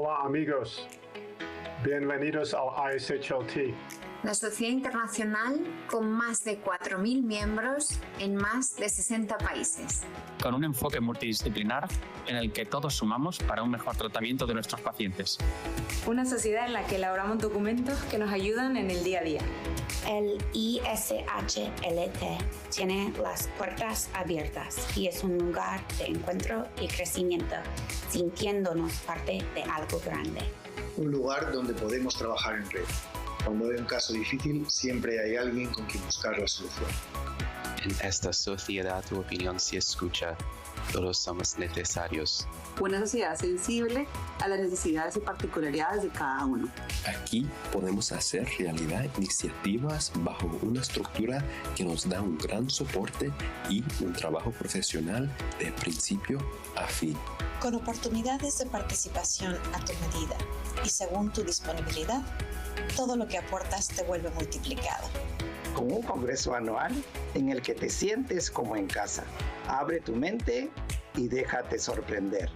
Hola amigos, bienvenidos al ISHLT. La sociedad internacional con más de 4.000 miembros en más de 60 países. Con un enfoque multidisciplinar en el que todos sumamos para un mejor tratamiento de nuestros pacientes. Una sociedad en la que elaboramos documentos que nos ayudan en el día a día. El ISHLT tiene las puertas abiertas y es un lugar de encuentro y crecimiento, sintiéndonos parte de algo grande. Un lugar donde podemos trabajar en red. Cuando hay un caso difícil, siempre hay alguien con quien buscar la solución. En esta sociedad tu opinión se escucha. Todos somos necesarios. Una sociedad sensible a las necesidades y particularidades de cada uno. Aquí podemos hacer realidad iniciativas bajo una estructura que nos da un gran soporte y un trabajo profesional de principio a fin. Con oportunidades de participación a tu medida y según tu disponibilidad, todo lo que aportas te vuelve multiplicado. Con un congreso anual en el que te sientes como en casa. Abre tu mente y déjate sorprender.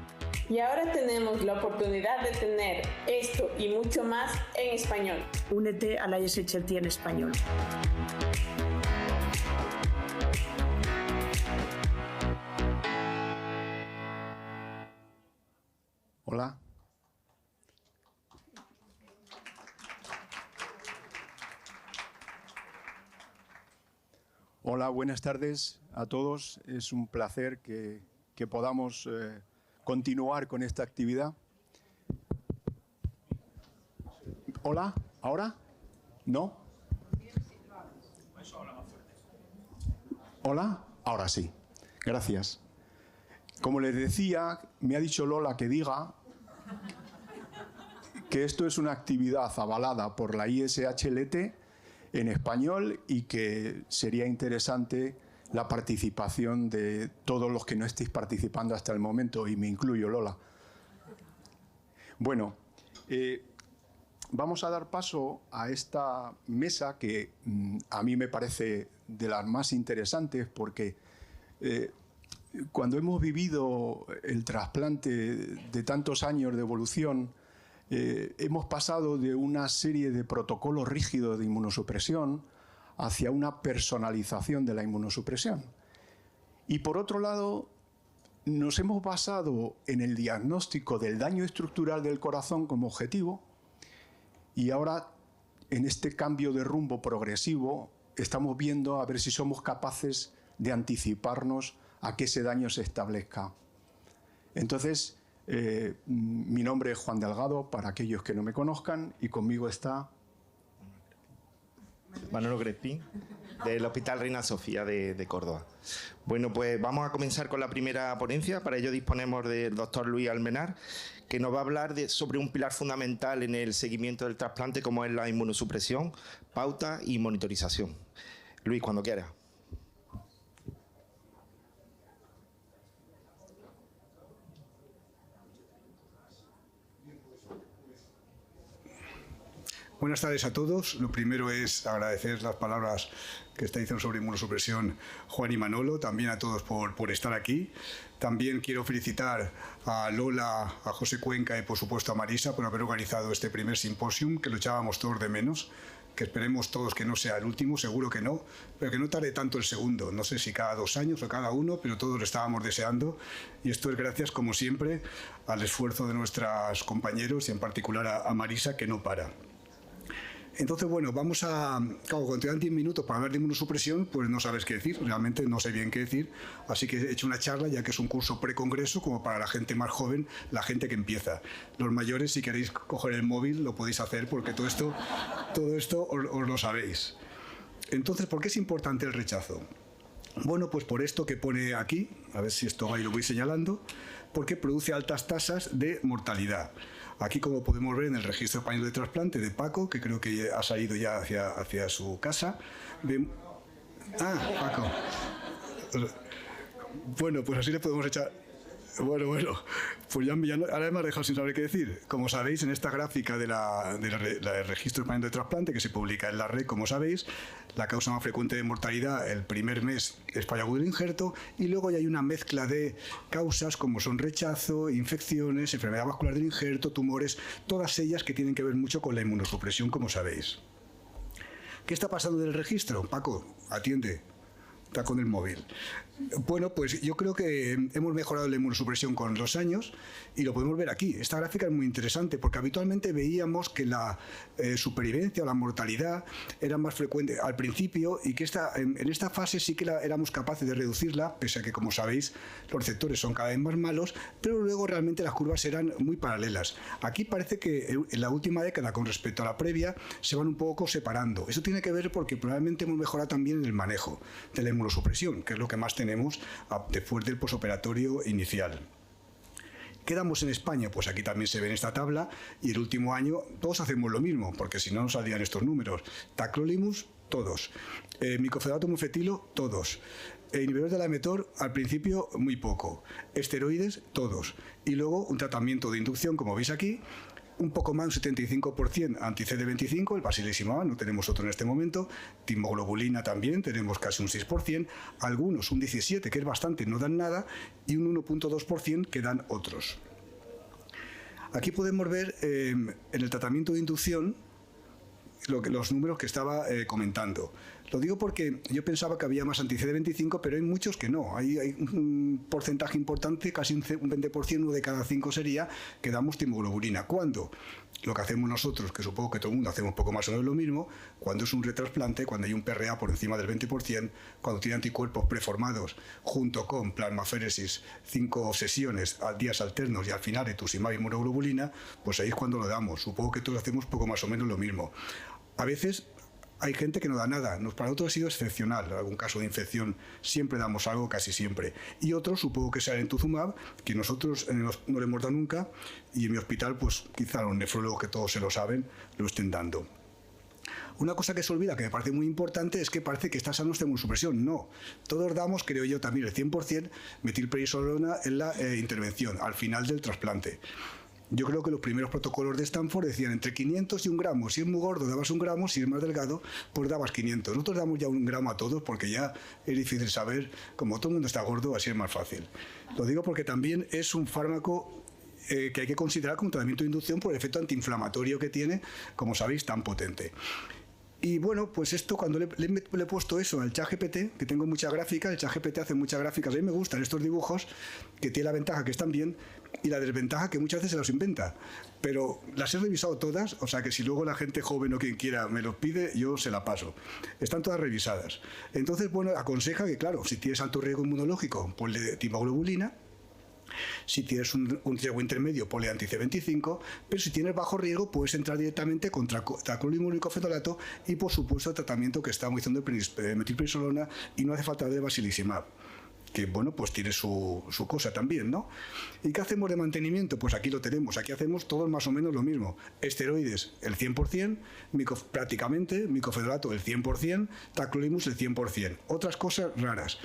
Y ahora tenemos la oportunidad de tener esto y mucho más en español. Únete a la ISHLT en español. Hola. Hola, buenas tardes a todos. Es un placer que podamos continuar con esta actividad. Hola, ¿ahora? ¿No? Hola, ahora sí. Gracias. Como les decía, me ha dicho Lola que diga que esto es una actividad avalada por la ISHLT en español y que sería interesante la participación de todos los que no estéis participando hasta el momento, y me incluyo, Lola. Bueno, vamos a dar paso a esta mesa que a mí me parece de las más interesantes porque cuando hemos vivido el trasplante de tantos años de evolución, hemos pasado de una serie de protocolos rígidos de inmunosupresión hacia una personalización de la inmunosupresión. Y por otro lado, nos hemos basado en el diagnóstico del daño estructural del corazón como objetivo y ahora, en este cambio de rumbo progresivo, estamos viendo a ver si somos capaces de anticiparnos a que ese daño se establezca. Entonces, mi nombre es Juan Delgado, para aquellos que no me conozcan, y conmigo está Manolo Crespín, del Hospital Reina Sofía de Córdoba. Bueno, pues vamos a comenzar con la primera ponencia. Para ello disponemos del doctor Luis Almenar, que nos va a hablar sobre un pilar fundamental en el seguimiento del trasplante, como es la inmunosupresión, pauta y monitorización. Luis, cuando quieras. Buenas tardes a todos. Lo primero es agradecer las palabras que está diciendo sobre inmunosupresión Juan y Manolo, también a todos por estar aquí. También quiero felicitar a Lola, a José Cuenca y por supuesto a Marisa por haber organizado este primer simposium, que lo echábamos todos de menos, que esperemos todos que no sea el último, seguro que no, pero que no tarde tanto el segundo. No sé si cada 2 años o cada 1, pero todos lo estábamos deseando, y esto es gracias, como siempre, al esfuerzo de nuestros compañeros y en particular a Marisa, que no para. Entonces, bueno, vamos a... Claro, cuando te dan 10 minutos para hablar de inmunosupresión, pues no sabes qué decir, realmente no sé bien qué decir, así que he hecho una charla, ya que es un curso precongreso, como para la gente más joven, la gente que empieza. Los mayores, si queréis coger el móvil, lo podéis hacer, porque todo esto os lo sabéis. Entonces, ¿por qué es importante el rechazo? Bueno, pues por esto que pone aquí, a ver si esto ahí lo voy señalando, porque produce altas tasas de mortalidad. Aquí, como podemos ver en el registro español de trasplante de Paco, que creo que ha salido ya hacia su casa. Paco. Bueno, pues así le podemos echar... Bueno, pues ya ahora me ha dejado sin saber qué decir. Como sabéis, en esta gráfica del Registro Español de Trasplante, que se publica en la red, como sabéis, la causa más frecuente de mortalidad el primer mes es fallo agudo del injerto, y luego ya hay una mezcla de causas como son rechazo, infecciones, enfermedad vascular del injerto, tumores, todas ellas que tienen que ver mucho con la inmunosupresión, como sabéis. ¿Qué está pasando en el registro? Paco, atiende. Está con el móvil. Bueno, pues yo creo que hemos mejorado la inmunosupresión con los años y lo podemos ver aquí. Esta gráfica es muy interesante porque habitualmente veíamos que la supervivencia o la mortalidad era más frecuente al principio y que en esta fase sí que éramos capaces de reducirla, pese a que, como sabéis, los receptores son cada vez más malos, pero luego realmente las curvas eran muy paralelas. Aquí parece que en la última década, con respecto a la previa, se van un poco separando. Eso tiene que ver porque probablemente hemos mejorado también en el manejo de la inmunosupresión, que es lo que más tenemos después del posoperatorio inicial. ¿Qué damos en España? Pues aquí también se ve en esta tabla, y el último año todos hacemos lo mismo, porque si no nos saldrían estos números. Tacrolimus, todos. Micofederato mufetilo, todos. Inhibidores de la mTOR, al principio muy poco. Esteroides, todos. Y luego un tratamiento de inducción, como veis aquí, un poco más, un 75% anti-CD25, el basilizumab, no tenemos otro en este momento, timoglobulina también, tenemos casi un 6%, algunos un 17%, que es bastante, no dan nada, y un 1.2% que dan otros. Aquí podemos ver en el tratamiento de inducción los números que estaba comentando. Lo digo porque yo pensaba que había más anti-CD25, pero hay muchos que no. Hay un porcentaje importante, casi un 20%, uno de cada 5 sería, que damos timoglobulina. ¿Cuándo? Lo que hacemos nosotros, que supongo que todo el mundo hacemos poco más o menos lo mismo, cuando es un retrasplante, cuando hay un PRA por encima del 20%, cuando tiene anticuerpos preformados, junto con plasmaféresis, 5 sesiones a días alternos y al final rituximab y inmunoglobulina, pues ahí es cuando lo damos. Supongo que todos hacemos poco más o menos lo mismo. A veces hay gente que no da nada. Para nosotros ha sido excepcional. En algún caso de infección siempre damos algo, casi siempre. Y otros, supongo que sea el entuzumab, que nosotros no le hemos dado nunca, y en mi hospital, pues quizá los nefrólogos, que todos se lo saben, lo estén dando. Una cosa que se olvida, que me parece muy importante, es que parece que está sano esta inmunosupresión. No. Todos damos, creo yo, también el 100% metilprednisolona en la intervención, al final del trasplante. Yo creo que los primeros protocolos de Stanford decían entre 500 y 1 gramo. Si es muy gordo, dabas 1 gramo. Si es más delgado, pues dabas 500. Nosotros damos ya 1 gramo a todos porque ya es difícil saber. Como todo el mundo está gordo, así es más fácil. Lo digo porque también es un fármaco que hay que considerar como tratamiento de inducción por el efecto antiinflamatorio que tiene, como sabéis, tan potente. Y bueno, pues esto, cuando le he puesto eso al ChatGPT, que tengo muchas gráficas, el ChatGPT hace muchas gráficas, a mí me gustan estos dibujos, que tiene la ventaja que están bien y la desventaja que muchas veces se los inventa. Pero las he revisado todas, o sea que si luego la gente joven o quien quiera me los pide, yo se la paso. Están todas revisadas. Entonces, bueno, aconseja que, claro, si tienes alto riesgo inmunológico, ponle timoglobulina. Si tienes un riesgo intermedio, ponle anti-C25, pero si tienes bajo riesgo, puedes entrar directamente contra tacrolimus micofenolato y, por supuesto, el tratamiento que estamos diciendo de metilprednisolona, y no hace falta de basilizumab, que, bueno, pues tiene su cosa también, ¿no? ¿Y qué hacemos de mantenimiento? Pues aquí lo tenemos, aquí hacemos todos más o menos lo mismo. Esteroides, el 100%, prácticamente, micofenolato, el 100%, tacrolimus, el 100%. Otras cosas raras.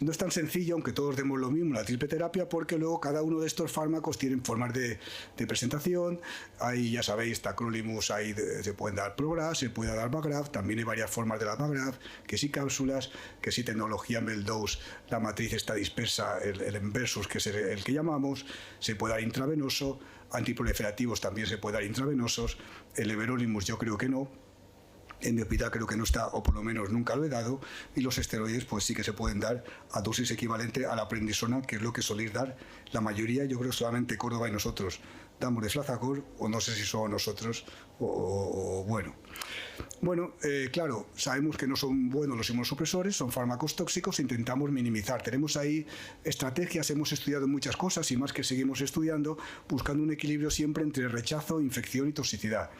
No es tan sencillo, aunque todos demos lo mismo, la triple terapia, porque luego cada uno de estos fármacos tienen formas de presentación. Ahí, ya sabéis, tacrolimus, ahí se pueden dar Prograf, se puede dar Bagraf, también hay varias formas de la Bagraf, que sí cápsulas, que sí tecnología Meldose, la matriz está dispersa, el Enversus, que es el que llamamos, se puede dar intravenoso, antiproliferativos también se puede dar intravenosos, el everolimus yo creo que no. En mi hospital creo que no está, o por lo menos nunca lo he dado, y los esteroides pues sí que se pueden dar a dosis equivalente a la prednisona, que es lo que soléis dar la mayoría. Yo creo que solamente Córdoba y nosotros damos de Flazacor, o no sé si son nosotros, o bueno. Bueno, claro, sabemos que no son buenos los inmunosupresores, son fármacos tóxicos, intentamos minimizar. Tenemos ahí estrategias, hemos estudiado muchas cosas y más que seguimos estudiando, buscando un equilibrio siempre entre rechazo, infección y toxicidad.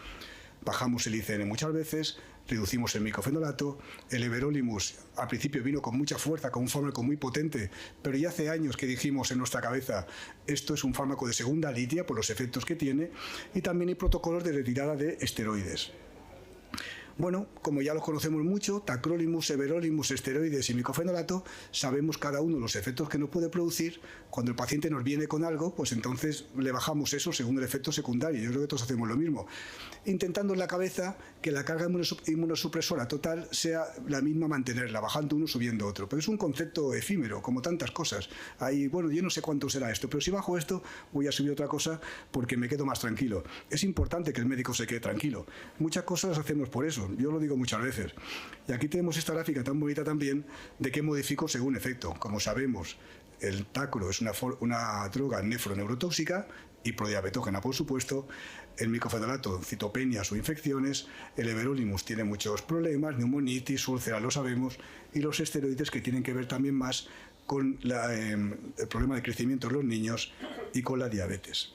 Bajamos el ICN muchas veces, reducimos el micofenolato, el everolimus al principio vino con mucha fuerza, con un fármaco muy potente, pero ya hace años que dijimos en nuestra cabeza, esto es un fármaco de segunda línea por los efectos que tiene, y también hay protocolos de retirada de esteroides. Bueno, como ya los conocemos mucho, tacrolimus, everolimus, esteroides y micofenolato, sabemos cada uno los efectos que nos puede producir. Cuando el paciente nos viene con algo, pues entonces le bajamos eso según el efecto secundario. Yo creo que todos hacemos lo mismo, intentando en la cabeza que la carga inmunosupresora total sea la misma, mantenerla, bajando uno, subiendo otro. Pero es un concepto efímero, como tantas cosas. Ahí, bueno, yo no sé cuánto será esto, pero si bajo esto, voy a subir otra cosa porque me quedo más tranquilo. Es importante que el médico se quede tranquilo. Muchas cosas las hacemos por eso. Yo lo digo muchas veces. Y aquí tenemos esta gráfica tan bonita también de qué modifico según efecto. Como sabemos, el tacro es una droga nefroneurotóxica y prodiabetógena, por supuesto. El micofenolato, citopenias o infecciones. El everolimus tiene muchos problemas, neumonitis, úlceras, lo sabemos. Y los esteroides, que tienen que ver también más con el problema de crecimiento en los niños y con la diabetes.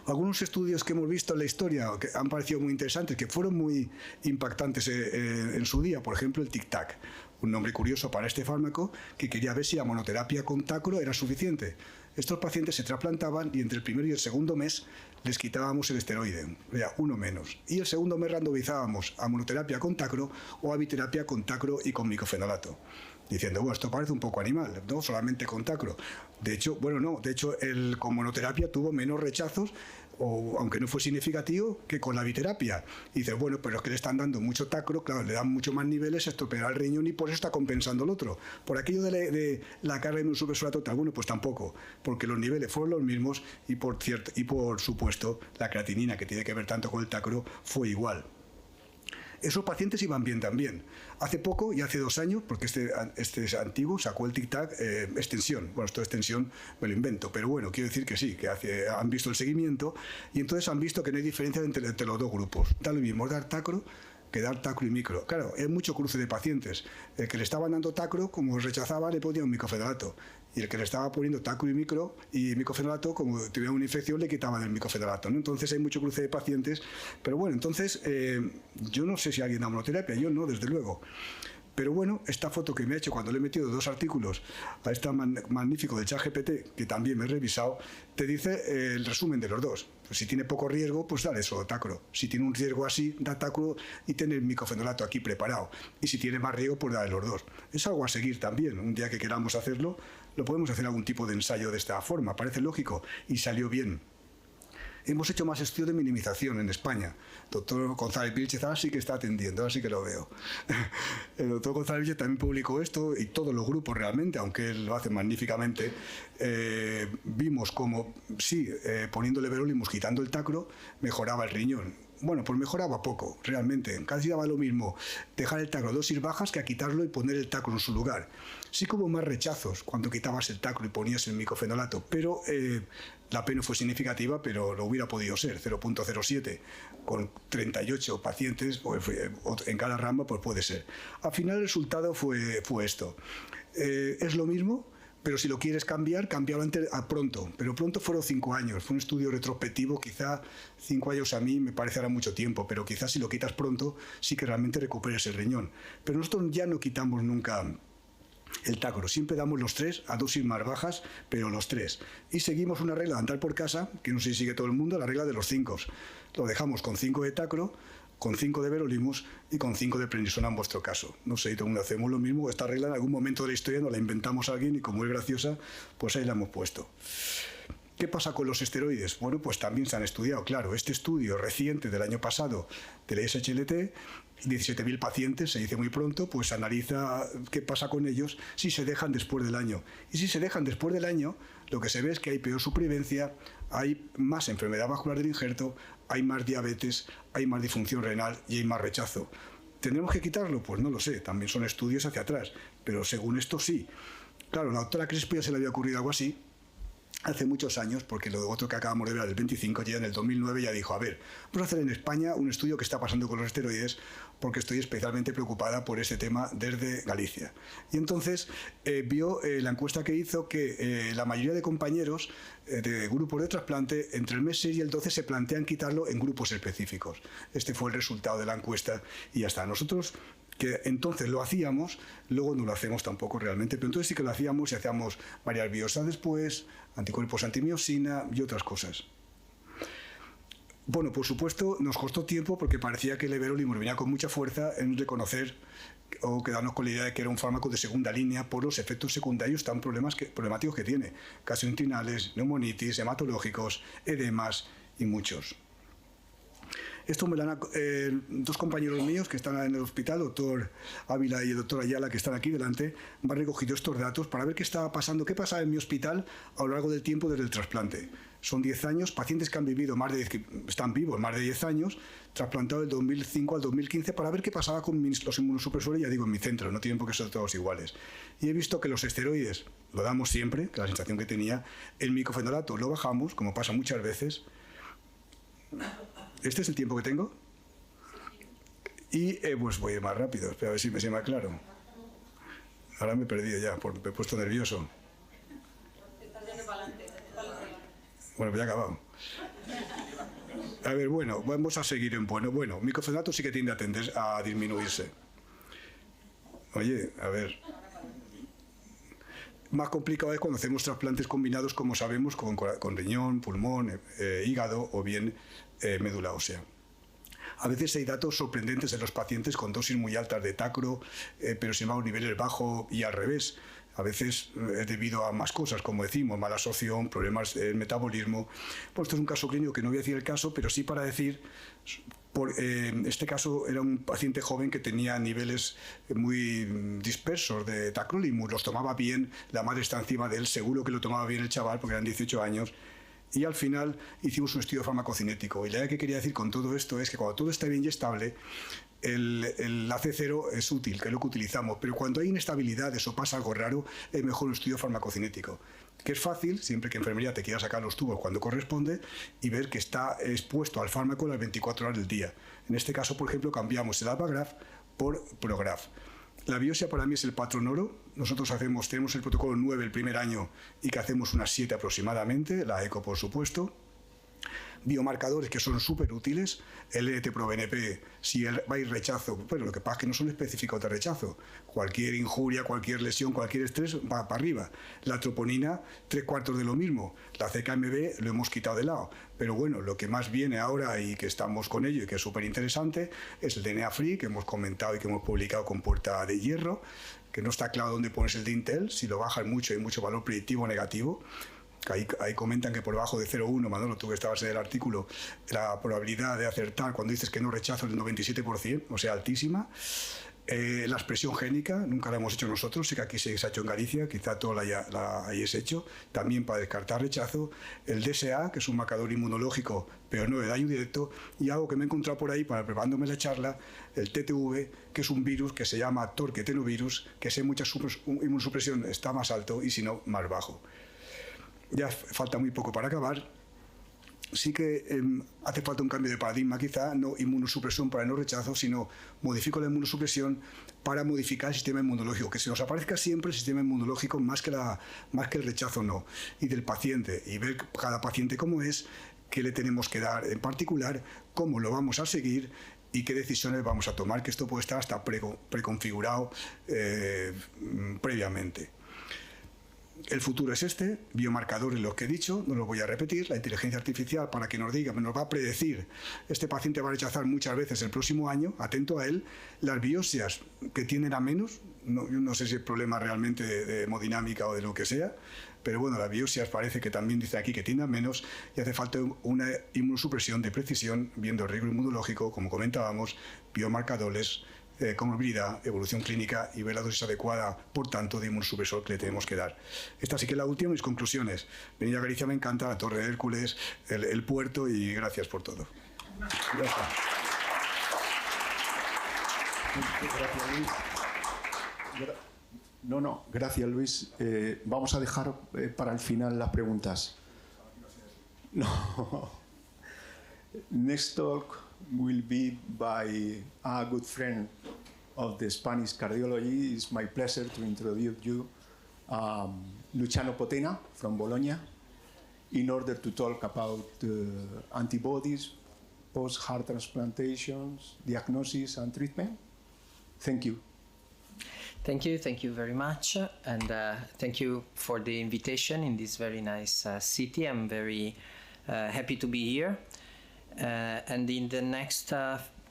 Algunos estudios que hemos visto en la historia que han parecido muy interesantes, que fueron muy impactantes en su día, por ejemplo el tic-tac, un nombre curioso para este fármaco, que quería ver si la monoterapia con tacro era suficiente. Estos pacientes se trasplantaban y entre el primer y el segundo mes les quitábamos el esteroide, uno menos, y el segundo mes randomizábamos a monoterapia con tacro o a biterapia con tacro y con micofenolato, diciendo, bueno, esto parece un poco animal, no solamente con tacro. De hecho, bueno, no, de hecho, con monoterapia tuvo menos rechazos, aunque no fue significativo, que con la biterapia. Y dices, bueno, pero es que le están dando mucho tacro, claro, le dan mucho más niveles, estropeará el riñón y por eso está compensando el otro. Por aquello de la carga inmunosupresora total, bueno, pues tampoco, porque los niveles fueron los mismos y por supuesto, la creatinina, que tiene que ver tanto con el tacro, fue igual. Esos pacientes iban bien también. Hace poco, y hace 2 años, porque este es antiguo, sacó el tic-tac extensión. Bueno, esto de extensión me lo invento, pero bueno, quiero decir que sí, que han visto el seguimiento y entonces han visto que no hay diferencia entre los dos grupos. Da lo mismo dar tacro que dar tacro y micro. Claro, hay mucho cruce de pacientes. El que le estaban dando tacro, como rechazaba, le ponía un micofenolato. Y el que le estaba poniendo tacro y micofenolato, como tuviera una infección, le quitaban el micofenolato, ¿no? Entonces hay mucho cruce de pacientes. Pero bueno, entonces yo no sé si alguien da monoterapia, yo no, desde luego. Pero bueno, esta foto que me ha hecho cuando le he metido 2 artículos a este magnífico de ChatGPT, que también me he revisado, te dice el resumen de los dos. Pues si tiene poco riesgo, pues dale solo tacro. Si tiene un riesgo así, da tacro y tiene el micofenolato aquí preparado. Y si tiene más riesgo, pues dale los dos. Es algo a seguir también. Un día que queramos hacerlo, lo podemos hacer algún tipo de ensayo de esta forma. Parece lógico y salió bien. Hemos hecho más estudios de minimización en España. El doctor González Vilchez ahora sí que está atendiendo, ahora sí que lo veo. El doctor González Vilchez también publicó esto y todos los grupos realmente, aunque él lo hace magníficamente, vimos como, sí, poniéndole everolimus, quitando el tacro, mejoraba el riñón. Bueno, pues mejoraba poco, realmente. Casi daba lo mismo dejar el tacro a dosis bajas que a quitarlo y poner el tacro en su lugar. Sí que hubo más rechazos cuando quitabas el tacro y ponías el micofenolato, pero la P no fue significativa, pero lo hubiera podido ser, 0.07, con 38 pacientes pues, en cada rama, pues puede ser. Al final el resultado fue esto. Es lo mismo, pero si lo quieres cambiar, cámbialo pronto. Pero pronto fueron 5 años. Fue un estudio retrospectivo, quizá 5 años a mí me parece ahora mucho tiempo, pero quizás si lo quitas pronto, sí que realmente recuperes el riñón. Pero nosotros ya no quitamos nunca el tacro. Siempre damos los 3 a dosis más bajas, pero los 3. Y seguimos una regla de andar por casa, que no sé si sigue todo el mundo, la regla de los 5. Lo dejamos con 5 de tacro, con 5 de everolimus y con 5 de prednisona en vuestro caso. No sé, todo el mundo hacemos lo mismo. Esta regla en algún momento de la historia nos la inventamos a alguien y como es graciosa, pues ahí la hemos puesto. ¿Qué pasa con los esteroides? Bueno, pues también se han estudiado. Claro, este estudio reciente del año pasado de la SHLT, 17.000 pacientes, se dice muy pronto, pues analiza qué pasa con ellos si se dejan después del año. Y si se dejan después del año, lo que se ve es que hay peor supervivencia, hay más enfermedad vascular del injerto, hay más diabetes, hay más disfunción renal y hay más rechazo. ¿Tendremos que quitarlo? Pues no lo sé, también son estudios hacia atrás, pero según esto sí. Claro, la doctora Crespo ya se le había ocurrido algo así hace muchos años, porque lo otro que acabamos de ver del 25, ya en el 2009 ya dijo, a ver, vamos a hacer en España un estudio que está pasando con los esteroides, porque estoy especialmente preocupada por ese tema desde Galicia. Y entonces vio la encuesta que hizo que la mayoría de compañeros de grupos de trasplante entre el mes 6 y el 12 se plantean quitarlo en grupos específicos. Este fue el resultado de la encuesta y ya está. Nosotros que entonces lo hacíamos, luego no lo hacemos tampoco realmente, pero entonces sí que lo hacíamos y hacíamos varias biopsias después, anticuerpos antimiosina y otras cosas. Bueno, por supuesto, nos costó tiempo porque parecía que el everolimus venía con mucha fuerza en reconocer o quedarnos con la idea de que era un fármaco de segunda línea por los efectos secundarios tan problemáticos que tiene. Gastrointestinales, neumonitis, hematológicos, edemas y muchos. Esto me lo han dos compañeros míos que están en el hospital, doctor Ávila y el doctor Ayala, que están aquí delante, me han recogido estos datos para ver qué estaba pasando, qué pasaba en mi hospital a lo largo del tiempo desde el trasplante. Son 10 años, pacientes que han vivido están vivos más de 10 años, trasplantados del 2005 al 2015 para ver qué pasaba con los inmunosupresores, ya digo, en mi centro, no tienen por qué ser todos iguales. Y he visto que los esteroides lo damos siempre, que la sensación que tenía, el micofenolato lo bajamos, como pasa muchas veces. ¿Este es el tiempo que tengo? Y pues voy a ir más rápido, espera a ver si me sea más claro. Ahora me he perdido ya, me he puesto nervioso. Bueno, pues ya he acabado. A ver, bueno, vamos a seguir en bueno. Bueno, micofenolato sí que tiende a disminuirse. Oye, a ver. Más complicado es cuando hacemos trasplantes combinados, como sabemos, con riñón, pulmón, hígado o bien médula ósea. A veces hay datos sorprendentes en los pacientes con dosis muy altas de tacro, pero sin embargo niveles bajos y al revés. A veces es debido a más cosas, como decimos, mala absorción, problemas del metabolismo. Pues esto es un caso clínico que no voy a decir el caso, pero sí para decir, este caso era un paciente joven que tenía niveles muy dispersos de tacrolimus, los tomaba bien, la madre está encima de él, seguro que lo tomaba bien el chaval porque eran 18 años. Y al final hicimos un estudio farmacocinético. Y la idea que quería decir con todo esto es que cuando todo está bien y estable, el AC0 es útil, que es lo que utilizamos. Pero cuando hay inestabilidades o pasa algo raro, es mejor un estudio farmacocinético. Que es fácil, siempre que enfermería te quiera sacar los tubos cuando corresponde y ver que está expuesto al fármaco las 24 horas del día. En este caso, por ejemplo, cambiamos el Albagraf por Prograf. La biopsia para mí es el patrón oro. Nosotros tenemos el protocolo 9 el primer año y que hacemos unas 7 aproximadamente, la eco por supuesto. Biomarcadores que son súper útiles, el LT-proBNP, si hay rechazo, bueno, lo que pasa es que no son específicos de rechazo. Cualquier injuria, cualquier lesión, cualquier estrés va para arriba. La troponina, 3/4 de lo mismo. La CKMB lo hemos quitado de lado. Pero bueno, lo que más viene ahora y que estamos con ello y que es súper interesante es el DNA Free, que hemos comentado y que hemos publicado con puerta de hierro, que no está claro dónde pones el de Intel, si lo bajas mucho hay mucho valor predictivo o negativo. Ahí comentan que por debajo de 0,1, Manolo, tú que estabas en el artículo, la probabilidad de acertar cuando dices que no rechazo es del 97%, o sea, altísima. La expresión génica, nunca la hemos hecho nosotros, sé que aquí se ha hecho en Galicia, quizá toda la hayáis hecho, también para descartar rechazo. El DSA, que es un marcador inmunológico, pero no de daño directo, y algo que me he encontrado por ahí, para preparándome la charla, el TTV, que es un virus que se llama torquetenovirus, que si hay mucha inmunosupresión está más alto y si no, más bajo. Ya falta muy poco para acabar. Sí que hace falta un cambio de paradigma, quizá, no inmunosupresión para no rechazo, sino modifico la inmunosupresión para modificar el sistema inmunológico, que se nos aparezca siempre el sistema inmunológico más que el rechazo no, y del paciente, y ver cada paciente cómo es, qué le tenemos que dar en particular, cómo lo vamos a seguir y qué decisiones vamos a tomar, que esto puede estar hasta preconfigurado previamente. El futuro es este, biomarcadores los que he dicho, no los voy a repetir, la inteligencia artificial para que nos diga, nos va a predecir, este paciente va a rechazar muchas veces el próximo año, atento a él, las biopsias que tienden a menos, yo no sé si es problema realmente de hemodinámica o de lo que sea, pero bueno, las biopsias parece que también dice aquí que tienden a menos y hace falta una inmunosupresión de precisión, viendo el riesgo inmunológico, como comentábamos, biomarcadores, comorbilidad, evolución clínica y ver la dosis adecuada, por tanto, de inmunosupresor que le tenemos que dar. Esta sí que es la última, mis conclusiones. Venir a Galicia me encanta, la Torre de Hércules, el puerto y gracias por todo. Ya está. Gracias, Luis. No, gracias, Luis. Vamos a dejar para el final las preguntas. No. Next talk will be by a good friend of the Spanish cardiology. It's my pleasure to introduce you Luciano Potena from Bologna in order to talk about antibodies, post-heart transplantations, diagnosis and treatment. Thank you. Thank you very much, and thank you for the invitation in this very nice city. I'm very happy to be here. And in the next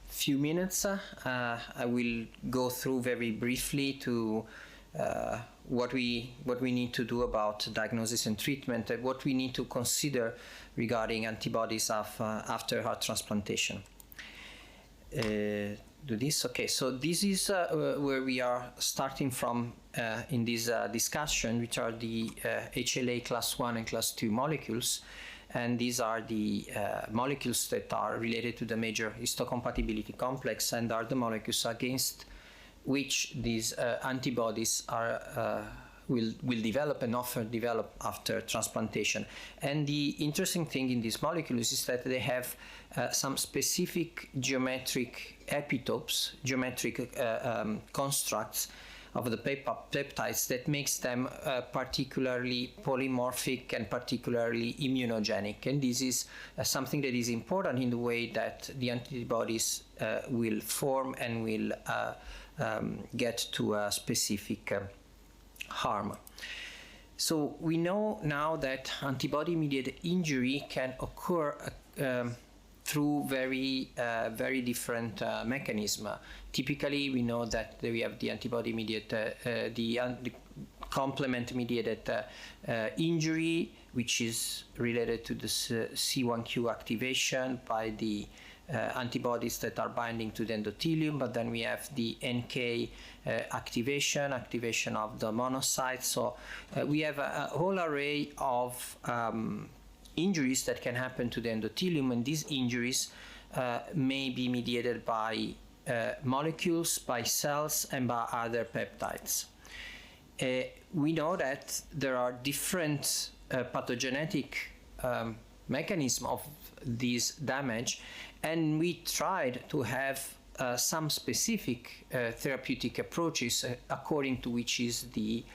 few minutes, I will go through very briefly to what we need to do about diagnosis and treatment, and what we need to consider regarding antibodies after heart transplantation. Do this? Okay, so this is where we are starting from in this discussion, which are the HLA class 1 and class 2 molecules. And these are the molecules that are related to the major histocompatibility complex and are the molecules against which these antibodies will develop and often develop after transplantation. And the interesting thing in these molecules is that they have some specific geometric epitopes, geometric constructs of the peptides that makes them particularly polymorphic and particularly immunogenic. And this is something that is important in the way that the antibodies will form and will get to a specific harm. So we know now that antibody-mediated injury can occur through very different mechanisms. Typically, we know that we have the antibody-mediated, the complement-mediated injury, which is related to the C1q activation by the antibodies that are binding to the endothelium, but then we have the NK activation of the monocytes. So we have a whole array of injuries that can happen to the endothelium, and these injuries may be mediated by molecules, by cells, and by other peptides. We know that there are different pathogenetic mechanisms of this damage, and we tried to have some specific therapeutic approaches according to which is the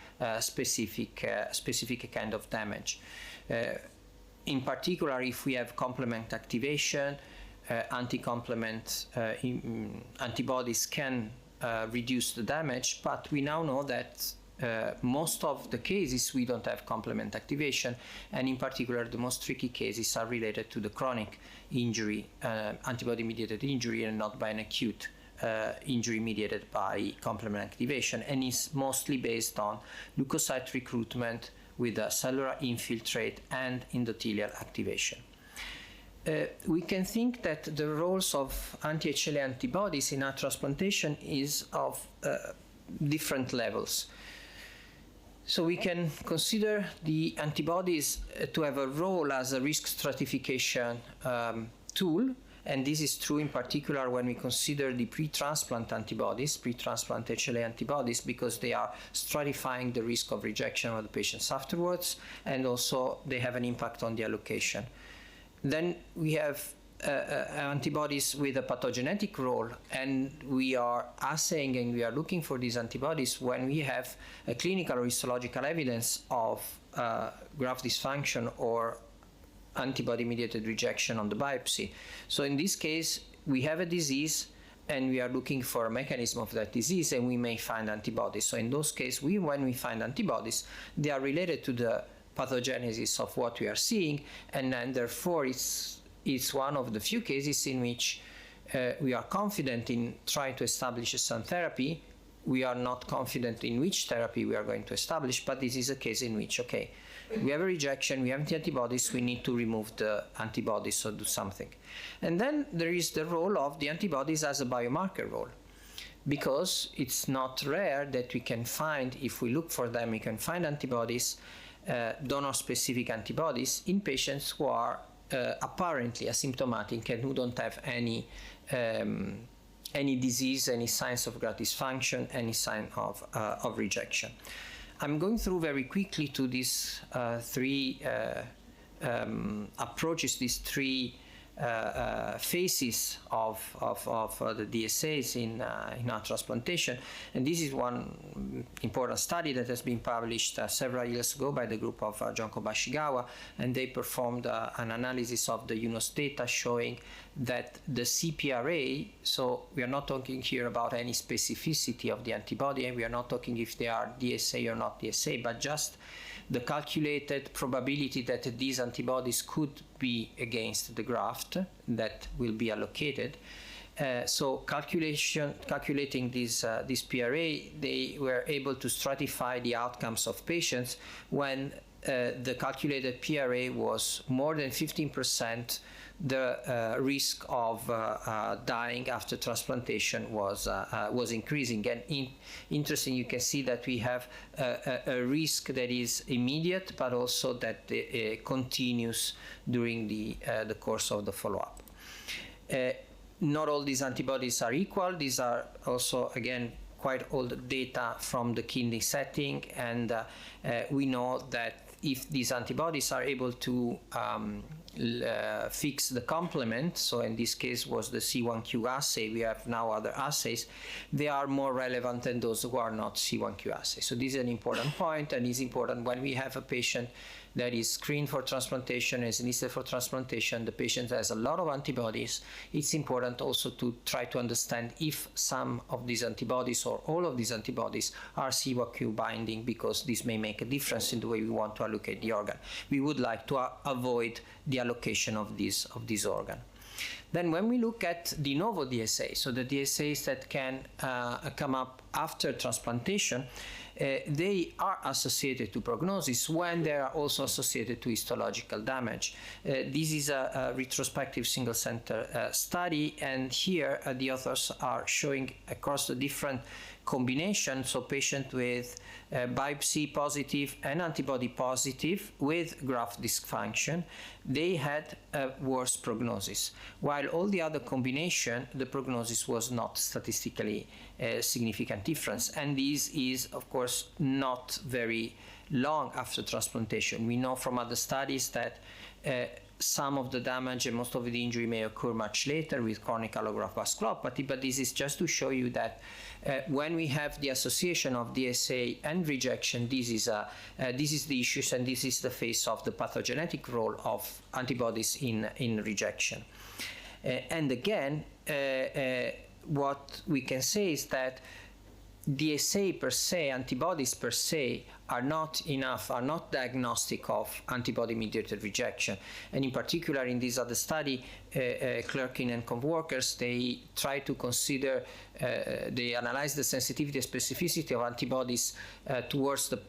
specific kind of damage. In particular, if we have complement activation, anti-complement antibodies can reduce the damage, but we now know that most of the cases we don't have complement activation, and in particular the most tricky cases are related to the chronic injury, antibody-mediated injury, and not by an acute injury mediated by complement activation, and is mostly based on leukocyte recruitment with a cellular infiltrate and endothelial activation. We can think that the roles of anti-HLA antibodies in heart transplantation is of different levels. So we can consider the antibodies to have a role as a risk stratification tool, and this is true in particular when we consider the pre-transplant antibodies, pre-transplant HLA antibodies, because they are stratifying the risk of rejection of the patients afterwards, and also they have an impact on the allocation. Then we have antibodies with a pathogenetic role, and we are assaying and we are looking for these antibodies when we have a clinical or histological evidence of graft dysfunction or antibody-mediated rejection on the biopsy. So in this case, we have a disease and we are looking for a mechanism of that disease, and we may find antibodies. So in those cases, when we find antibodies, they are related to the pathogenesis of what we are seeing, and then therefore it's one of the few cases in which we are confident in trying to establish some therapy. We are not confident in which therapy we are going to establish, but this is a case in which, okay, we have a rejection, we have antibodies, we need to remove the antibodies or do something. And then there is the role of the antibodies as a biomarker role, because it's not rare that we can find, if we look for them, we can find antibodies, donor-specific antibodies in patients who are apparently asymptomatic and who don't have any disease, any signs of graft dysfunction, any sign of rejection. I'm going through very quickly to these three approaches, these three phases of the DSAs in heart transplantation. And this is one important study that has been published several years ago by the group of John Kobashigawa, and they performed an analysis of the UNOS data showing that the CPRA, so we are not talking here about any specificity of the antibody, and we are not talking if they are DSA or not DSA, but just the calculated probability that these antibodies could be against the graft that will be allocated. So calculating this PRA, they were able to stratify the outcomes of patients when the calculated PRA was more than 15%. The risk of dying after transplantation was increasing. And interesting, you can see that we have a risk that is immediate, but also that continues during the course of the follow-up. Not all these antibodies are equal. These are also, again, quite old data from the kidney setting, and we know that if these antibodies are able to fix the complement, so in this case was the C1q assay, we have now other assays, they are more relevant than those who are not C1q assays. So this is an important point, and is important when we have a patient that is screened for transplantation, is listed for transplantation, the patient has a lot of antibodies. It's important also to try to understand if some of these antibodies or all of these antibodies are C1q binding, because this may make a difference in the way we want to allocate the organ. We would like to avoid the allocation of this organ. Then when we look at de novo DSA, so the DSAs that can come up after transplantation, they are associated to prognosis when they are also associated to histological damage. This is a retrospective single-center study, and here the authors are showing across the different combinations, so patient with biopsy positive and antibody positive with graft dysfunction, they had a worse prognosis, while all the other combination, the prognosis was not statistically significant difference. And this is, of course, not very long after transplantation. We know from other studies that some of the damage and most of the injury may occur much later with chronic allograft vasculopathy, but this is just to show you that when we have the association of DSA and rejection, this is the issues, and this is the face of the pathogenetic role of antibodies in rejection. And again, what we can say is that DSA per se, antibodies per se, are not enough, are not diagnostic of antibody-mediated rejection. And in particular, in this other study, Clerkin and co-workers, they try to consider, they analyze the sensitivity and specificity of antibodies towards the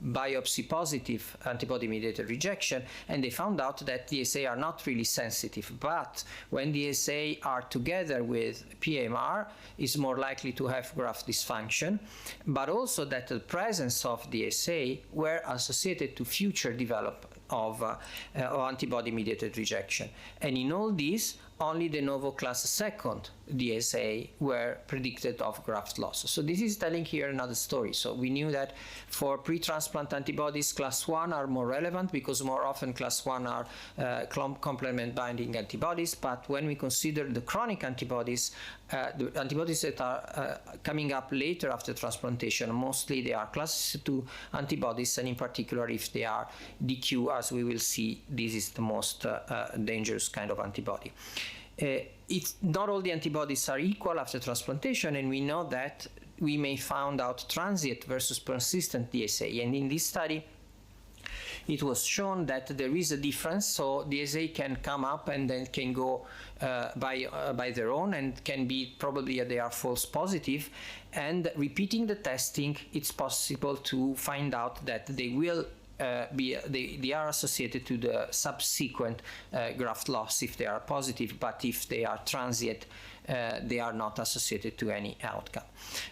biopsy-positive antibody-mediated rejection, and they found out that DSA are not really sensitive. But when DSA are together with PMR, is more likely to have graft dysfunction, but also that the presence of DSA were associated to future development of antibody-mediated rejection. And in all these, only de novo class second DSA were predicted of graft loss. So this is telling here another story. So we knew that for pre-transplant antibodies, class 1 are more relevant because more often class 1 are complement binding antibodies. But when we consider the chronic antibodies, the antibodies that are coming up later after transplantation, mostly they are class 2 antibodies, and in particular if they are DQ, as we will see, this is the most dangerous kind of antibody. It's not all the antibodies are equal after transplantation, and we know that we may find out transient versus persistent DSA. And in this study, it was shown that there is a difference. So DSA can come up and then can go by their own, and can be probably they are false positive. And repeating the testing, it's possible to find out that they will they are associated to the subsequent graft loss if they are positive, but if they are transient, they are not associated to any outcome.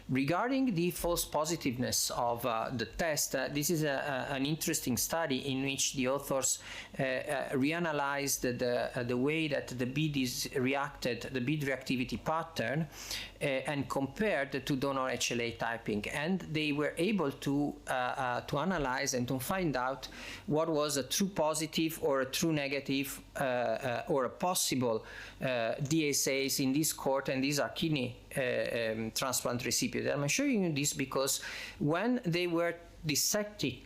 Regarding the false positiveness of the test, this is an interesting study in which the authors reanalyzed the way that the bead is reacted, the bead reactivity pattern, and compared to donor HLA typing, and they were able to analyze and to find out what was a true positive or a true negative or a possible DSAs in this cohort, and these are kidney transplant recipients. I'm showing you this because when they were dissecting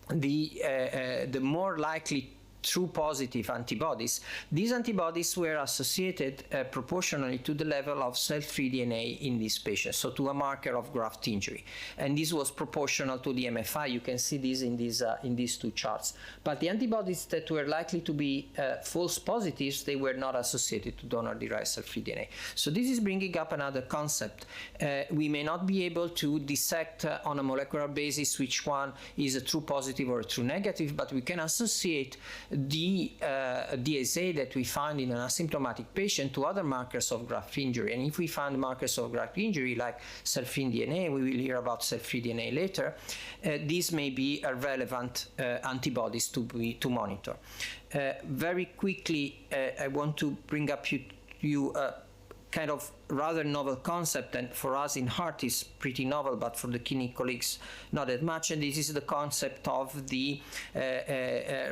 the more likely true positive antibodies, these antibodies were associated proportionally to the level of cell-free DNA in these patients, so to a marker of graft injury. And this was proportional to the MFI. You can see this in these two charts. But the antibodies that were likely to be false positives, they were not associated to donor-derived cell-free DNA. So this is bringing up another concept. We may not be able to dissect on a molecular basis which one is a true positive or a true negative, but we can associate the DSA that we find in an asymptomatic patient to other markers of graft injury. And if we find markers of graft injury like cell-free DNA, we will hear about cell-free DNA later, these may be relevant antibodies to monitor. Very quickly, I want to bring up you kind of rather novel concept, and for us in heart is pretty novel, but for the kidney colleagues not that much, and this is the concept of the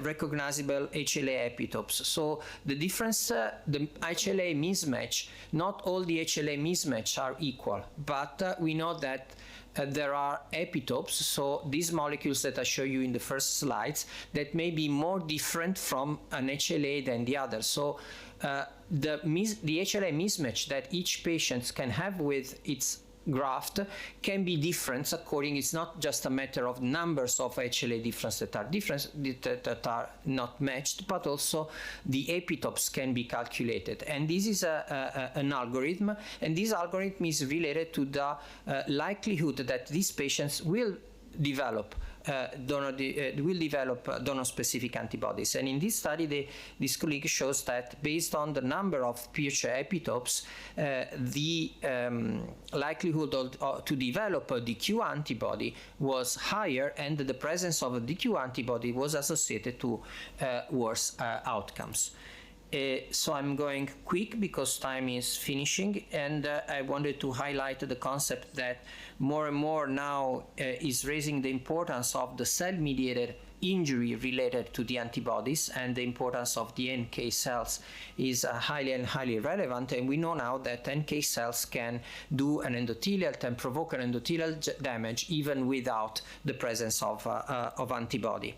recognizable HLA epitopes. So the difference, the HLA mismatch, not all the HLA mismatch are equal, but we know that there are epitopes, so these molecules that I show you in the first slides, that may be more different from an HLA than the other. So the HLA mismatch that each patient can have with its graft can be different according, it's not just a matter of numbers of HLA difference that are different, that are not matched, but also the epitopes can be calculated. And this is an algorithm, and this algorithm is related to the likelihood that these patients will develop donor-specific antibodies. And in this study, this colleague shows that based on the number of PHA epitopes, the likelihood to develop a DQ antibody was higher, and the presence of a DQ antibody was associated to worse outcomes. So I'm going quick because time is finishing, and I wanted to highlight the concept that more and more now is raising the importance of the cell-mediated injury related to the antibodies, and the importance of the NK cells is highly relevant. And we know now that NK cells can do an endothelial and provoke an endothelial damage even without the presence of antibody.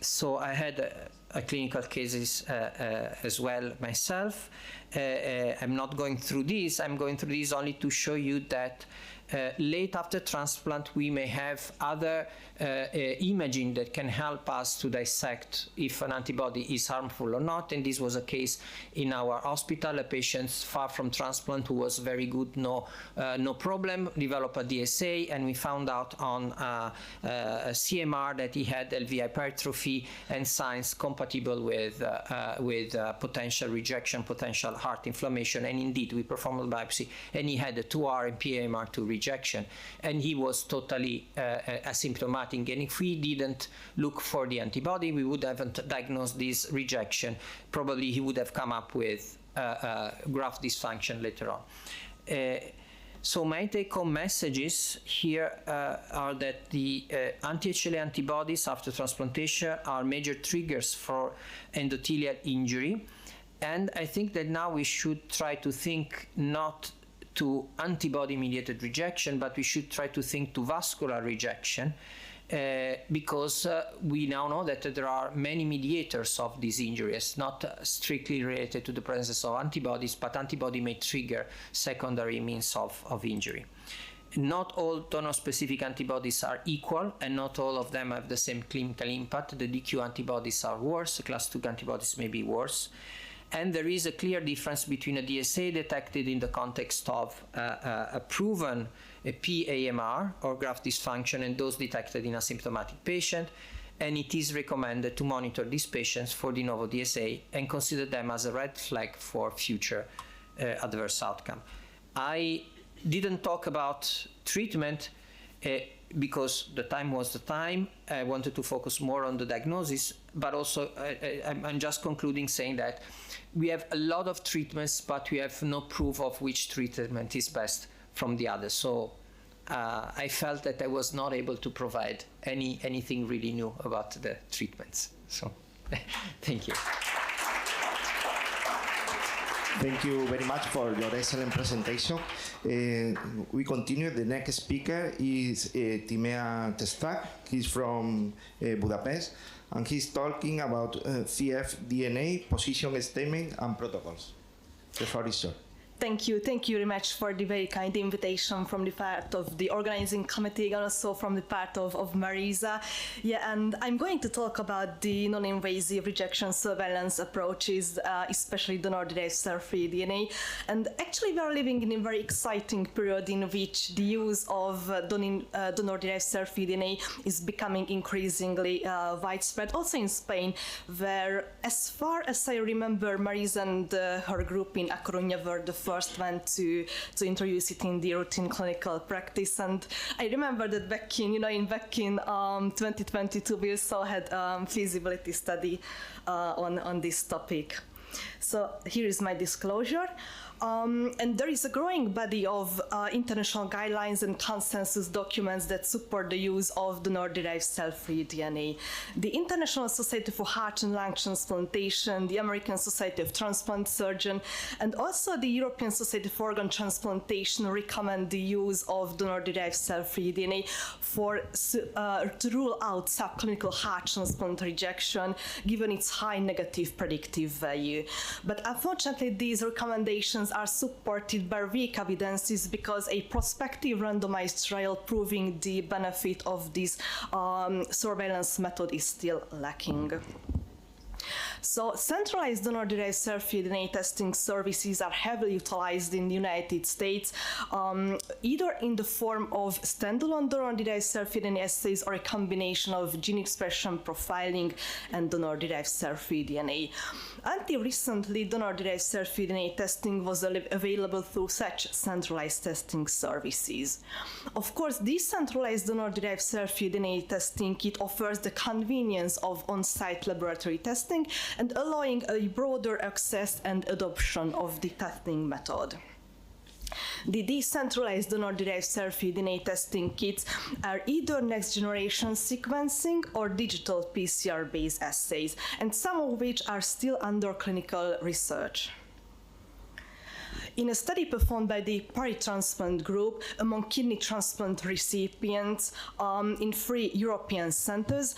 So I had clinical cases as well myself. I'm not going through these. I'm going through these only to show you that late after transplant we may have other imaging that can help us to dissect if an antibody is harmful or not. And this was a case in our hospital, a patient far from transplant who was very good, no problem, developed a DSA, and we found out on a CMR that he had LV hypertrophy and signs compatible with potential rejection, potential heart inflammation. And indeed we performed a biopsy and he had a 2R and PAMR2 rejection, and he was totally asymptomatic. And if we didn't look for the antibody, we would have diagnosed this rejection. Probably he would have come up with graft dysfunction later on. So my take-home messages here are that the anti-HLA antibodies after transplantation are major triggers for endothelial injury. And I think that now we should try to think not to antibody-mediated rejection, but we should try to think to vascular rejection, because we now know that there are many mediators of these injuries, not strictly related to the presence of antibodies, but antibody may trigger secondary means of injury. Not all donor-specific antibodies are equal, and not all of them have the same clinical impact. The DQ antibodies are worse, class 2 antibodies may be worse. And there is a clear difference between a DSA detected in the context of a proven PAMR or graft dysfunction and those detected in a symptomatic patient. And it is recommended to monitor these patients for de novo DSA and consider them as a red flag for future adverse outcome. I didn't talk about treatment because the time was the time. I wanted to focus more on the diagnosis, but also I'm just concluding saying that we have a lot of treatments, but we have no proof of which treatment is best from the other. So I felt that I was not able to provide anything really new about the treatments. So thank you. Thank you very much for your excellent presentation. We continue. The next speaker is Timea Testak. He's from Budapest, and he's talking about cfDNA, position statement, and protocols. The floor is yours. Thank you very much for the very kind invitation from the part of the organizing committee and also from the part of Marisa. Yeah, and I'm going to talk about the non-invasive rejection surveillance approaches, especially donor-derived cell-free DNA. And actually, we are living in a very exciting period in which the use of donor-derived cell-free DNA is becoming increasingly widespread, also in Spain, where, as far as I remember, Marisa and her group in Coruña were the first one to introduce it in the routine clinical practice. And I remember that back in 2022 we also had feasibility study on this topic. So here is my disclosure. And there is a growing body of international guidelines and consensus documents that support the use of donor-derived cell-free DNA. The International Society for Heart and Lung Transplantation, the American Society of Transplant Surgeons, and also the European Society for Organ Transplantation recommend the use of donor-derived cell-free DNA to rule out subclinical heart transplant rejection, given its high negative predictive value. But unfortunately, these recommendations are supported by weak evidences because a prospective randomized trial proving the benefit of this surveillance method is still lacking. So centralized donor-derived cell-free DNA testing services are heavily utilized in the United States, either in the form of standalone donor-derived cell-free DNA assays or a combination of gene expression profiling and donor-derived cell-free DNA. Until recently, donor-derived cell-free DNA testing was available through such centralized testing services. Of course, decentralized donor-derived cell-free DNA testing kit offers the convenience of on-site laboratory testing and allowing a broader access and adoption of the testing method. The decentralized donor-derived cell-free DNA testing kits are either next-generation sequencing or digital PCR-based assays, and some of which are still under clinical research. In a study performed by the Paris Transplant Group among kidney transplant recipients in 3 European centers,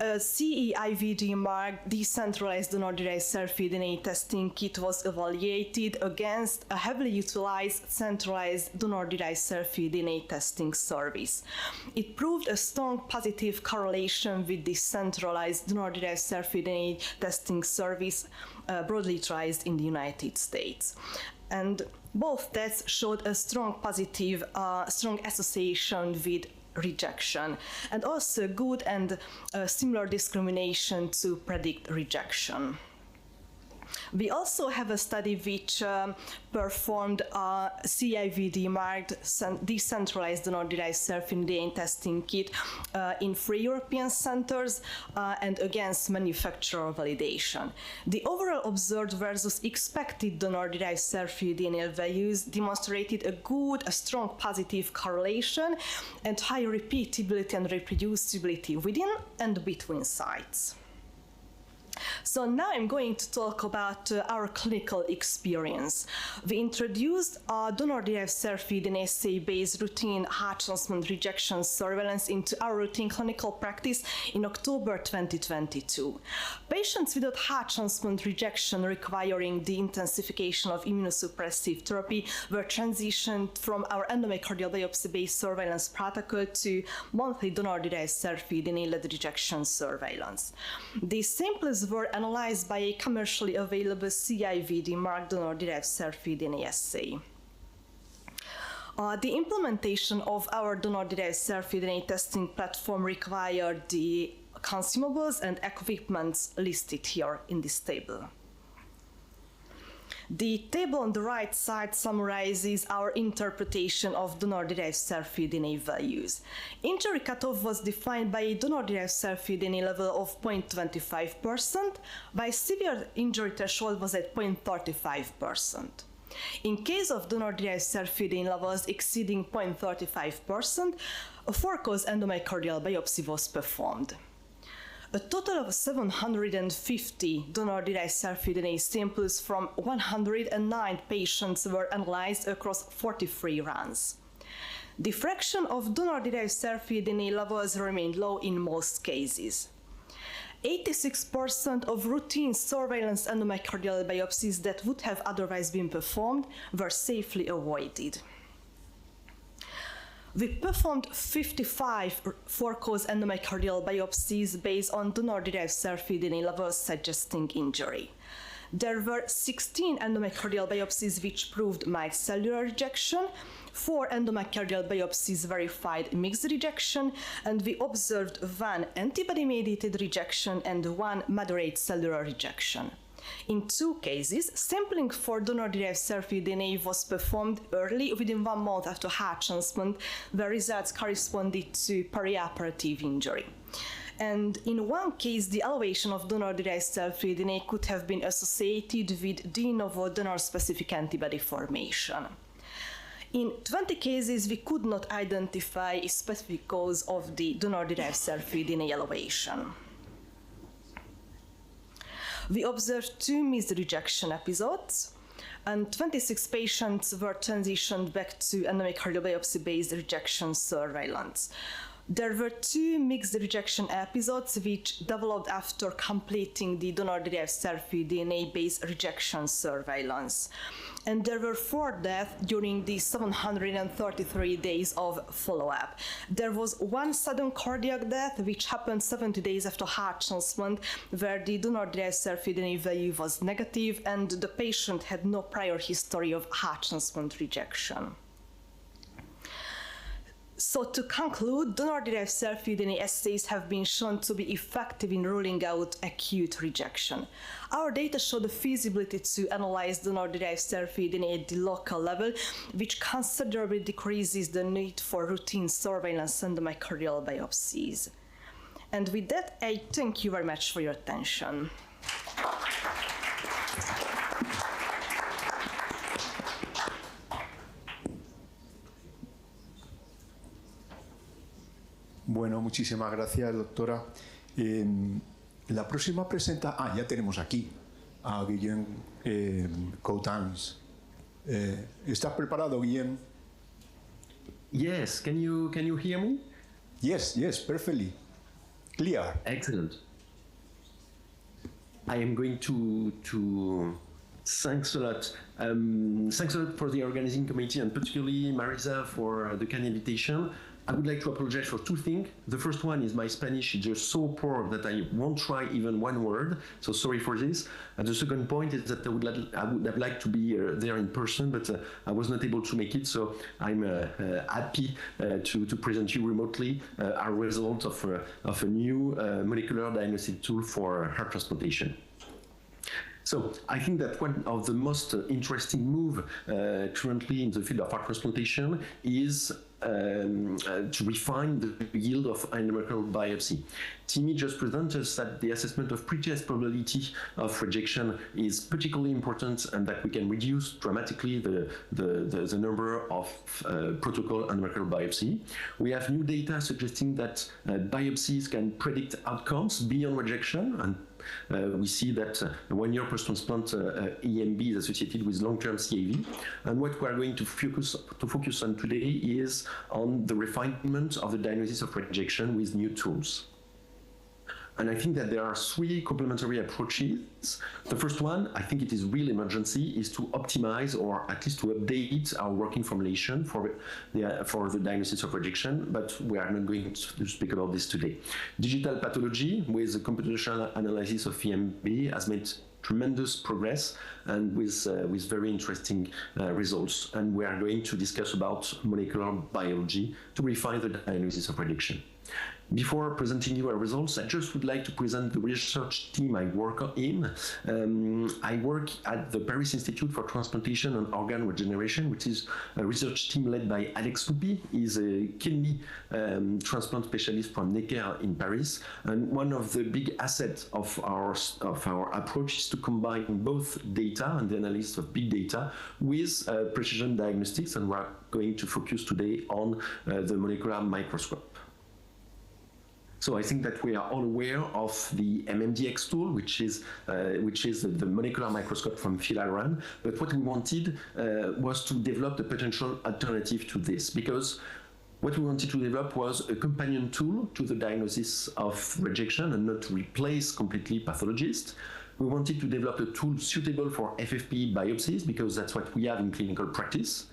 a CE-IVD-marked decentralized donor-derived cell-free DNA testing kit was evaluated against a heavily utilized centralized donor-derived cell-free DNA testing service. It proved a strong positive correlation with the centralized donor-derived cell-free DNA testing service broadly utilized in the United States. And both tests showed a strong positive, strong association with rejection, and also good and similar discrimination to predict rejection. We also have a study which performed a CIVD-marked decentralized donor-derived cell-free DNA testing kit in 3 European centers and against manufacturer validation. The overall observed versus expected donor-derived cell-free DNA values demonstrated a strong positive correlation and high repeatability and reproducibility within and between sites. So now I'm going to talk about our clinical experience. We introduced donor-derived cell-free DNA assay-based routine heart transplant rejection surveillance into our routine clinical practice in October 2022. Patients without heart transplant rejection requiring the intensification of immunosuppressive therapy were transitioned from our endomyocardial biopsy-based surveillance protocol to monthly donor-derived cell-free DNA-led rejection surveillance. The samples were analyzed by a commercially available CIVD-marked donor-derived cell-free DNA assay. The implementation of our donor-derived cell-free DNA testing platform required the consumables and equipment listed here in this table. The table on the right side summarizes our interpretation of donor-derived cell-free DNA values. Injury cutoff was defined by a donor-derived cell-free DNA level of 0.25%, while severe injury threshold was at 0.35%. In case of donor-derived cell-free DNA levels exceeding 0.35%, a for-cause endomyocardial biopsy was performed. A total of 750 donor-derived cell-free DNA samples from 109 patients were analyzed across 43 runs. The fraction of donor-derived cell-free DNA levels remained low in most cases. 86% of routine surveillance endomyocardial biopsies that would have otherwise been performed were safely avoided. We performed 55 for-cause endomyocardial biopsies based on donor-derived cell-free DNA levels suggesting injury. There were 16 endomyocardial biopsies which proved mild cellular rejection, 4 endomyocardial biopsies verified mixed rejection, and we observed 1 antibody-mediated rejection and 1 moderate cellular rejection. In 2 cases, sampling for donor-derived cell-free DNA was performed early within 1 month after heart transplant, where results corresponded to perioperative injury. And in 1 case, the elevation of donor-derived cell-free DNA could have been associated with de novo donor-specific antibody formation. In 20 cases, we could not identify a specific cause of the donor-derived cell-free DNA elevation. We observed 2 missed rejection episodes, and 26 patients were transitioned back to endomyocardial biopsy-based rejection surveillance. There were 2 mixed rejection episodes which developed after completing the donor-derived cell-free DNA-based rejection surveillance. And there were 4 deaths during the 733 days of follow-up. There was 1 sudden cardiac death which happened 70 days after heart transplant, where the donor-derived cell-free DNA value was negative and the patient had no prior history of heart transplant rejection. So to conclude, donor-derived cell-free DNA assays have been shown to be effective in ruling out acute rejection. Our data show the feasibility to analyze donor-derived cell-free DNA at the local level, which considerably decreases the need for routine surveillance endomyocardial biopsies. And with that, I thank you very much for your attention. Bueno, muchísimas gracias, doctora. La próxima ya tenemos aquí a Guillem Coutans. ¿Estás preparado, Guillem? Yes, can you hear me? Yes, perfectly. Clear. Excellent. I am going to thanks a lot. Thanks a lot for the organizing committee and particularly Marisa for the kind invitation. I would like to apologize for 2 things. The first one is my Spanish is just so poor that I won't try even 1 word, so sorry for this. And the second point is that I would have liked to be there in person, but I was not able to make it, so I'm happy to present you remotely our result of a new molecular diagnostic tool for heart transplantation. So I think that one of the most interesting moves currently in the field of heart transplantation is to refine the yield of endomyocardial biopsy. Timmy just presented us that the assessment of pre-test probability of rejection is particularly important and that we can reduce dramatically the number of protocol endomyocardial biopsy. We have new data suggesting that biopsies can predict outcomes beyond rejection, and we see that 1 year post-transplant EMB is associated with long-term CAV. And what we are going to focus on today is on the refinement of the diagnosis of rejection with new tools. And I think that there are 3 complementary approaches. The first one, I think it is real emergency, is to optimize or at least to update our working formulation for the diagnosis of rejection, but we are not going to speak about this today. Digital pathology with the computational analysis of EMB has made tremendous progress and with very interesting results. And we are going to discuss about molecular biology to refine the diagnosis of rejection. Before presenting you our results, I just would like to present the research team I work in. I work at the Paris Institute for Transplantation and Organ Regeneration, which is a research team led by Alex Lupi. He's a kidney transplant specialist from Necker in Paris. And one of the big assets of our approach is to combine both data and the analysis of big data with precision diagnostics, and we're going to focus today on the molecular microscope. So I think that we are all aware of the MMDX tool, which is the molecular microscope from Phil Iran. But what we wanted was to develop a potential alternative to this, because what we wanted to develop was a companion tool to the diagnosis of rejection and not to replace completely pathologists. We wanted to develop a tool suitable for FFPE biopsies because that's what we have in clinical practice.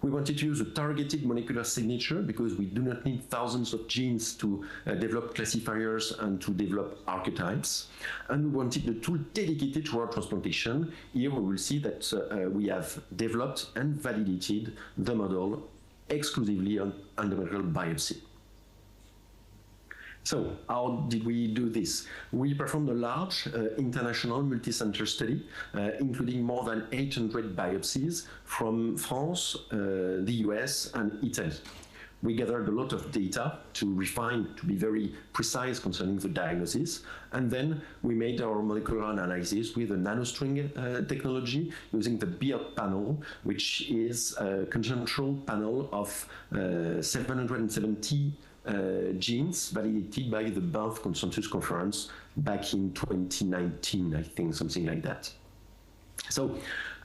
We wanted to use a targeted molecular signature because we do not need thousands of genes to develop classifiers and to develop archetypes. And we wanted a tool dedicated to our transplantation. Here we will see that we have developed and validated the model exclusively on endometrial biopsy. So how did we do this? We performed a large international multi-center study, including more than 800 biopsies from France, the US, and Italy. We gathered a lot of data to refine, to be very precise concerning the diagnosis, and then we made our molecular analysis with a nanostring technology using the BIOT panel, which is a consensual panel of 770 genes validated by the Banff Consensus Conference back in 2019, I think, something like that. So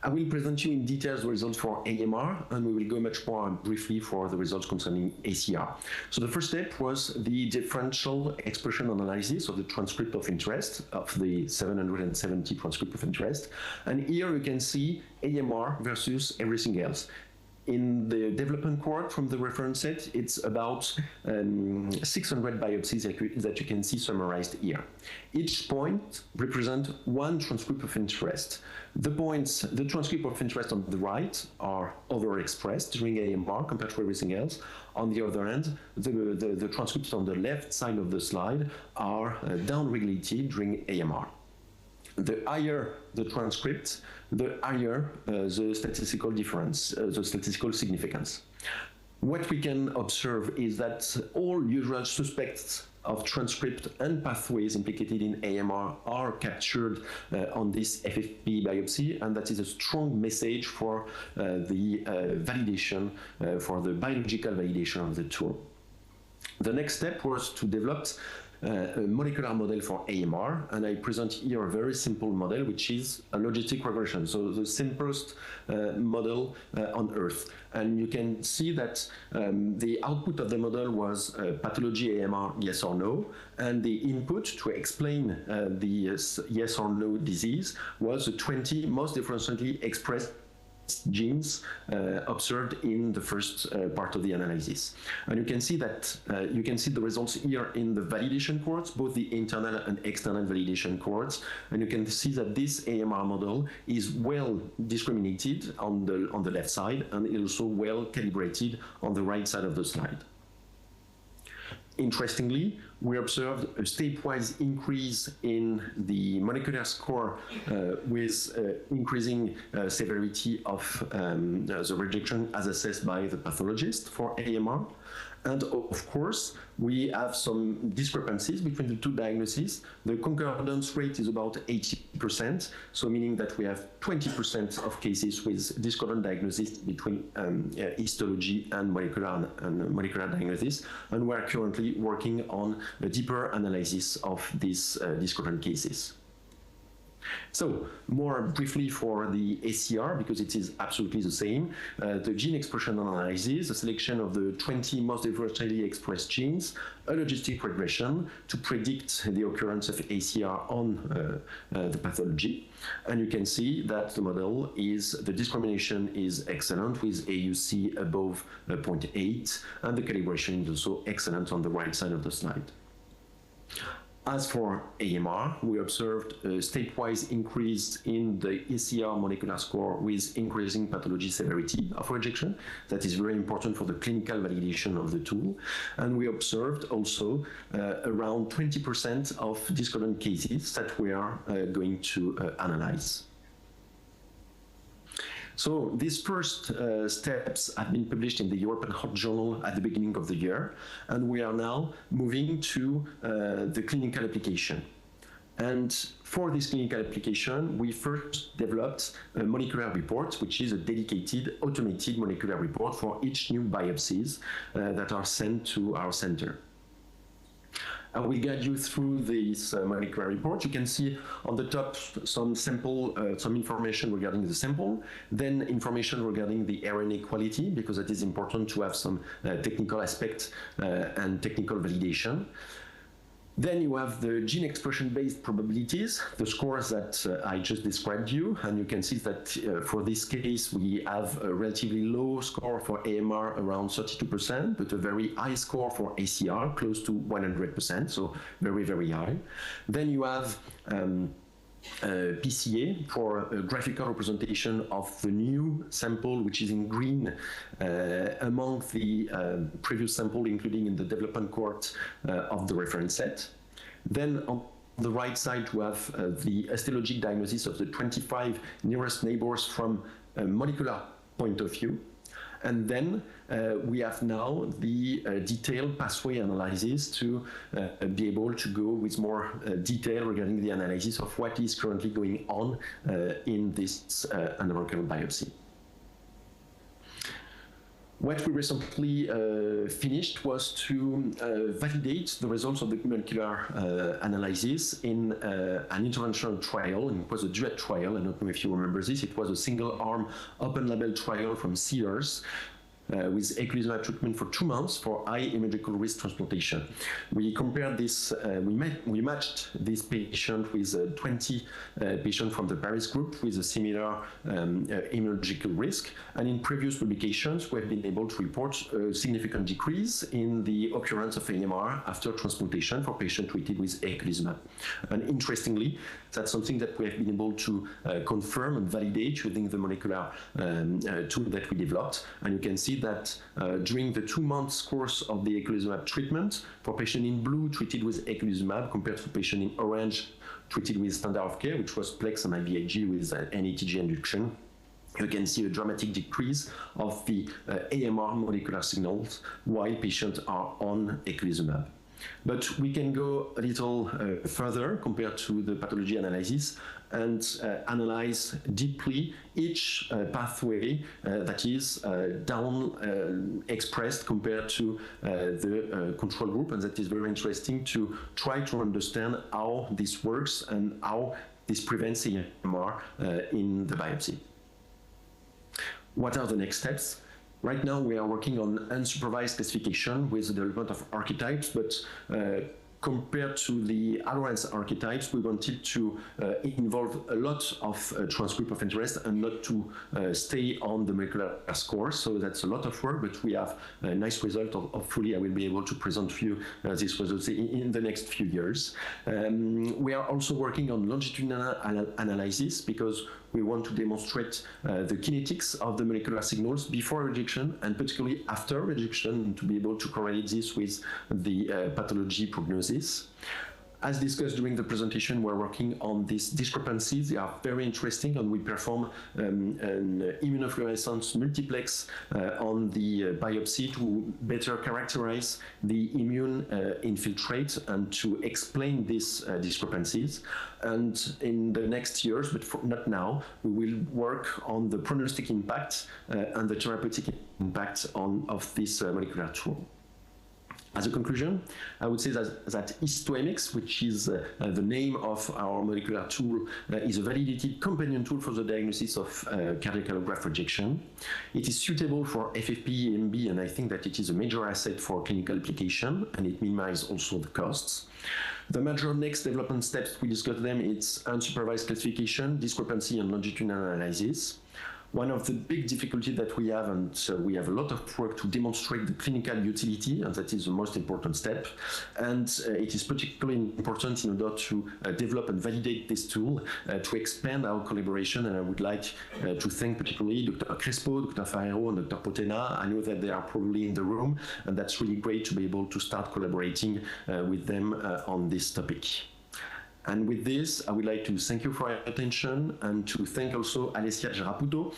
I will present you in detail the results for AMR, and we will go much more briefly for the results concerning ACR. So the first step was the differential expression analysis of the transcript of interest, of the 770 transcript of interest. And here you can see AMR versus everything else. In the development cohort from the reference set, it's about 600 biopsies that you can see summarized here. Each point represents one transcript of interest. The transcript of interest on the right are overexpressed during AMR compared to everything else. On the other hand, the transcripts on the left side of the slide are downregulated during AMR. The higher the transcript, the higher the statistical difference, the statistical significance. What we can observe is that all usual suspects of transcript and pathways implicated in AMR are captured on this FFPE biopsy, and that is a strong message for the validation, for the biological validation of the tool. The next step was to develop a molecular model for AMR, and I present here a very simple model, which is a logistic regression, so the simplest model on Earth. And you can see that the output of the model was pathology AMR, yes or no, and the input to explain the yes or no disease was the 20 most differentially expressed genes observed in the first part of the analysis. And you can see that you can see the results here in the validation cohorts, both the internal and external validation cohorts, and you can see that this AMR model is well discriminated on the left side, and is also well calibrated on the right side of the slide. Interestingly, we observed a stepwise increase in the molecular score with increasing severity of the rejection as assessed by the pathologist for AMR. And of course, we have some discrepancies between the two diagnoses. The concordance rate is about 80%, so meaning that we have 20% of cases with discordant diagnosis between histology and molecular diagnosis, and we are currently working on a deeper analysis of these discordant cases. So, more briefly for the ACR, because it is absolutely the same, the gene expression analysis, a selection of the 20 most differentially expressed genes, a logistic regression to predict the occurrence of ACR on the pathology. And you can see that the model is, the discrimination is excellent with AUC above 0.8, and the calibration is also excellent on the right side of the slide. As for AMR, we observed a stepwise increase in the ACR molecular score with increasing pathology severity of rejection. That is very important for the clinical validation of the tool. And we observed also around 20% of discordant cases that we are going to analyze. So these first steps have been published in the European Heart Journal at the beginning of the year, and we are now moving to the clinical application. And for this clinical application, we first developed a molecular report, which is a dedicated automated molecular report for each new biopsies that are sent to our center. I will guide you through this molecular report. You can see on the top some information regarding the sample, then information regarding the RNA quality, because it is important to have some technical aspect and technical validation. Then you have the gene expression-based probabilities, the scores that I just described you, and you can see that for this case we have a relatively low score for AMR around 32%, but a very high score for ACR, close to 100%, so very, very high. Then you have PCA for a graphical representation of the new sample, which is in green among the previous sample, including in the development cohort of the reference set. Then on the right side, we have the histologic diagnosis of the 25 nearest neighbors from a molecular point of view. And then we have now the detailed pathway analysis to be able to go with more detail regarding the analysis of what is currently going on in this anatomical biopsy. What we recently finished was to validate the results of the molecular analysis in an interventional trial, and it was a duet trial. I don't know if you remember this. It was a single-arm open-label trial from Sears with eculizumab treatment for 2 months for high immunological risk transplantation. We compared this, we matched this patient with 20 patients from the Paris group with a similar immunological risk. And in previous publications, we have been able to report a significant decrease in the occurrence of AMR after transplantation for patients treated with eculizumab. And interestingly, that's something that we have been able to confirm and validate using the molecular tool that we developed. And you can see that during the 2 months course of the eculizumab treatment, for patient in blue treated with eculizumab compared to patient in orange treated with standard of care, which was PLEX and IVIG with NATG induction, you can see a dramatic decrease of the AMR molecular signals while patients are on eculizumab. But we can go a little further compared to the pathology analysis and analyze deeply each pathway that is down expressed compared to the control group, and that is very interesting to try to understand how this works and how this prevents AMR in the biopsy. What are the next steps? Right now, we are working on unsupervised classification with the development of archetypes, but compared to the Alliance archetypes, we wanted to involve a lot of transcript of interest and not to stay on the molecular score. So that's a lot of work, but we have a nice result. Hopefully, I will be able to present to you these results in the next few years. We are also working on longitudinal analysis because we want to demonstrate the kinetics of the molecular signals before rejection and particularly after rejection, to be able to correlate this with the pathology prognosis. As discussed during the presentation, we're working on these discrepancies. They are very interesting, and we perform an immunofluorescence multiplex on the biopsy to better characterize the immune infiltrate and to explain these discrepancies. And in the next years, but not now, we will work on the prognostic impact and the therapeutic impact of this molecular tool. As a conclusion, I would say that HistoMX, which is the name of our molecular tool, is a validated companion tool for the diagnosis of cardiac allograft rejection. It is suitable for FFPE, MB, and I think that it is a major asset for clinical application, and it minimizes also the costs. The major next development steps, we discussed them, it's unsupervised classification, discrepancy, and longitudinal analysis. One of the big difficulties that we have, and we have a lot of work to demonstrate the clinical utility, and that is the most important step. And it is particularly important in order to develop and validate this tool to expand our collaboration. And I would like to thank particularly Dr. Crespo, Dr. Ferrero, and Dr. Potena. I know that they are probably in the room, and that's really great to be able to start collaborating with them on this topic. And with this, I would like to thank you for your attention and to thank also Alessia Geraputo,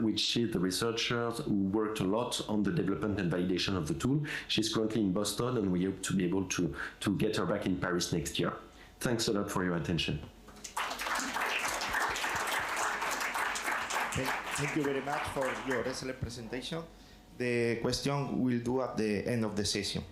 which is the researcher who worked a lot on the development and validation of the tool. She's currently in Boston, and we hope to be able to get her back in Paris next year. Thanks a lot for your attention. Thank you very much for your excellent presentation. The question we'll do at the end of the session.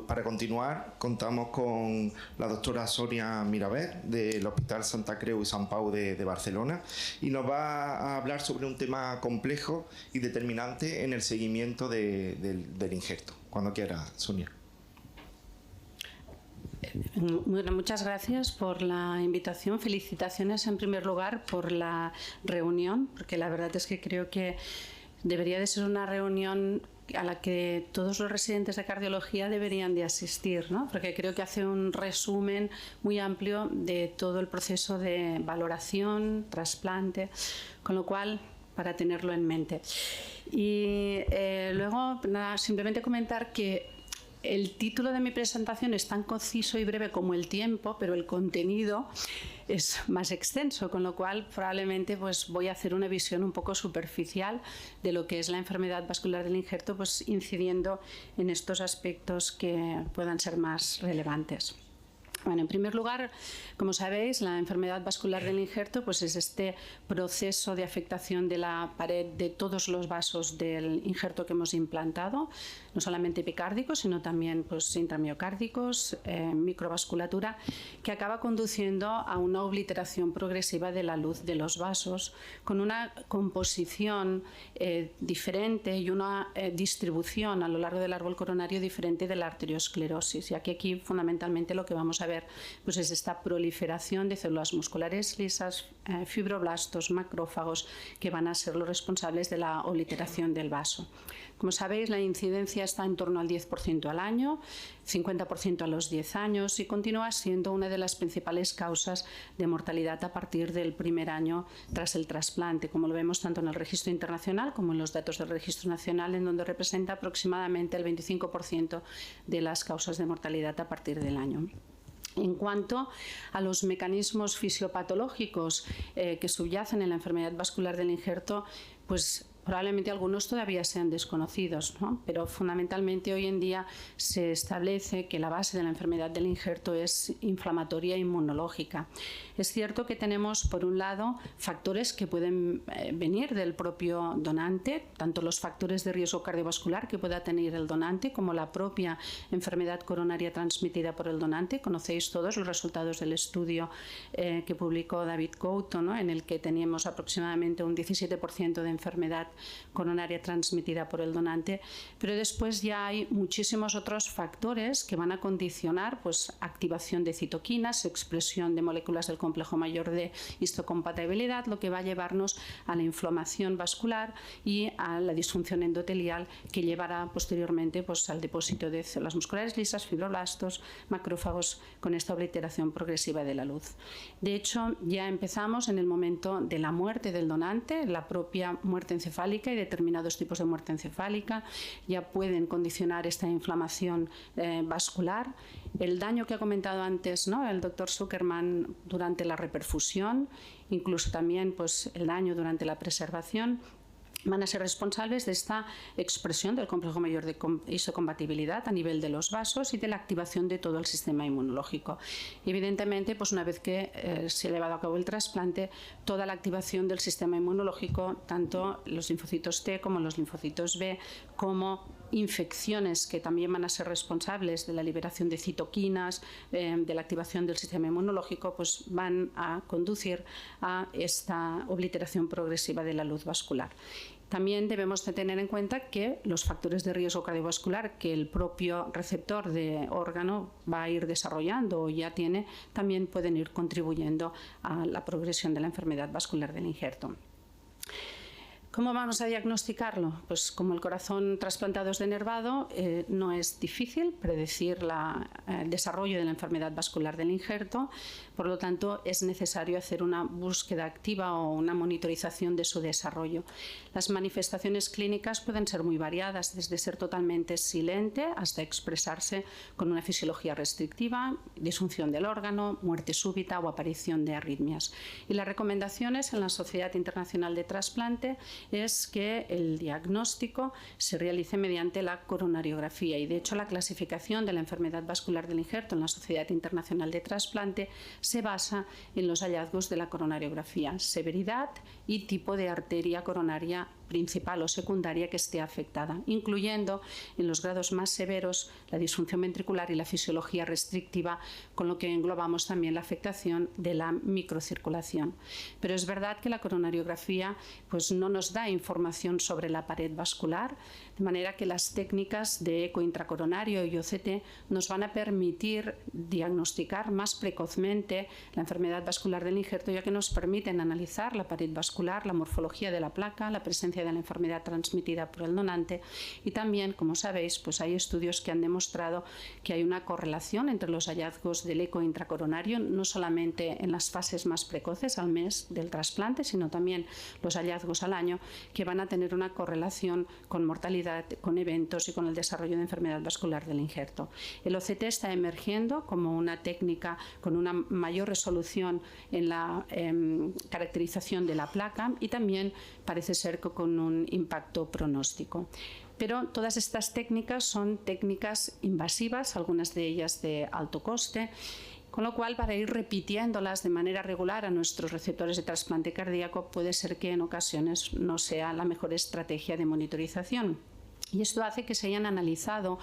Para continuar, contamos con la doctora Sonia Miravet del Hospital Santa Creu y Sant Pau de Barcelona, y nos va a hablar sobre un tema complejo y determinante en el seguimiento del injerto. Cuando quiera, Sonia. Bueno, muchas gracias por la invitación. Felicitaciones en primer lugar por la reunión, porque la verdad es que creo que debería de ser una reunión a la que todos los residentes de cardiología deberían de asistir, ¿no? Porque creo que hace un resumen muy amplio de todo el proceso de valoración, trasplante, con lo cual, para tenerlo en mente. Y luego, nada, simplemente comentar que el título de mi presentación es tan conciso y breve como el tiempo, pero el contenido es más extenso, con lo cual probablemente pues, voy a hacer una visión un poco superficial de lo que es la enfermedad vascular del injerto, pues, incidiendo en estos aspectos que puedan ser más relevantes. Bueno, en primer lugar, como sabéis, la enfermedad vascular del injerto pues es este proceso de afectación de la pared de todos los vasos del injerto que hemos implantado, no solamente epicárdicos, sino también pues, intramiocárdicos, microvasculatura, que acaba conduciendo a una obliteración progresiva de la luz de los vasos, con una composición diferente y una distribución a lo largo del árbol coronario diferente de la arteriosclerosis, ya que aquí fundamentalmente lo que vamos a ver pues es esta proliferación de células musculares lisas, fibroblastos, macrófagos, que van a ser los responsables de la obliteración del vaso. Como sabéis, la incidencia está en torno al 10% al año, 50% a los 10 años y continúa siendo una de las principales causas de mortalidad a partir del primer año tras el trasplante, como lo vemos tanto en el registro internacional como en los datos del registro nacional, en donde representa aproximadamente el 25% de las causas de mortalidad a partir del año. En cuanto a los mecanismos fisiopatológicos que subyacen en la enfermedad vascular del injerto, pues probablemente algunos todavía sean desconocidos, ¿no? Pero fundamentalmente hoy en día se establece que la base de la enfermedad del injerto es inflamatoria e inmunológica. Es cierto que tenemos, por un lado, factores que pueden venir del propio donante, tanto los factores de riesgo cardiovascular que pueda tener el donante como la propia enfermedad coronaria transmitida por el donante. Conocéis todos los resultados del estudio que publicó David Couto, ¿no? En el que teníamos aproximadamente un 17% de enfermedad coronaria transmitida por el donante, pero después ya hay muchísimos otros factores que van a condicionar pues, activación de citoquinas, expresión de moléculas del complejo mayor de histocompatibilidad, lo que va a llevarnos a la inflamación vascular y a la disfunción endotelial, que llevará posteriormente pues, al depósito de células musculares lisas, fibroblastos, macrófagos, con esta obliteración progresiva de la luz. De hecho, ya empezamos en el momento de la muerte del donante, la propia muerte encefálica y determinados tipos de muerte encefálica ya pueden condicionar esta inflamación vascular. El daño que ha comentado antes, ¿no?, el doctor Zuckerman durante la reperfusión, incluso también pues, el daño durante la preservación, van a ser responsables de esta expresión del complejo mayor de histocompatibilidad a nivel de los vasos y de la activación de todo el sistema inmunológico. Y evidentemente, pues una vez que se ha llevado a cabo el trasplante, toda la activación del sistema inmunológico, tanto los linfocitos T como los linfocitos B, como infecciones que también van a ser responsables de la liberación de citoquinas, de la activación del sistema inmunológico, pues van a conducir a esta obliteración progresiva de la luz vascular. También debemos de tener en cuenta que los factores de riesgo cardiovascular que el propio receptor de órgano va a ir desarrollando o ya tiene, también pueden ir contribuyendo a la progresión de la enfermedad vascular del injerto. ¿Cómo vamos a diagnosticarlo? Pues como el corazón trasplantado es denervado, no es difícil predecir el desarrollo de la enfermedad vascular del injerto, por lo tanto es necesario hacer una búsqueda activa o una monitorización de su desarrollo. Las manifestaciones clínicas pueden ser muy variadas, desde ser totalmente silente hasta expresarse con una fisiología restrictiva, disfunción del órgano, muerte súbita o aparición de arritmias. Y las recomendaciones en la Sociedad Internacional de Trasplante es que el diagnóstico se realice mediante la coronariografía, y de hecho la clasificación de la enfermedad vascular del injerto en la Sociedad Internacional de Trasplante se basa en los hallazgos de la coronariografía, severidad y tipo de arteria coronaria principal o secundaria que esté afectada, incluyendo en los grados más severos la disfunción ventricular y la fisiología restrictiva, con lo que englobamos también la afectación de la microcirculación. Pero es verdad que la coronariografía pues, no nos da información sobre la pared vascular, de manera que las técnicas de eco intracoronario y OCT nos van a permitir diagnosticar más precozmente la enfermedad vascular del injerto, ya que nos permiten analizar la pared vascular, la morfología de la placa, la presencia de la enfermedad transmitida por el donante y también, como sabéis, pues hay estudios que han demostrado que hay una correlación entre los hallazgos del eco intracoronario, no solamente en las fases más precoces al mes del trasplante, sino también los hallazgos al año, que van a tener una correlación con mortalidad, con eventos y con el desarrollo de enfermedad vascular del injerto. El OCT está emergiendo como una técnica con una mayor resolución en la caracterización de la placa y también parece ser que con un impacto pronóstico. Pero todas estas técnicas son técnicas invasivas, algunas de ellas de alto coste, con lo cual para ir repitiéndolas de manera regular a nuestros receptores de trasplante cardíaco puede ser que en ocasiones no sea la mejor estrategia de monitorización. Y esto hace que se hayan analizado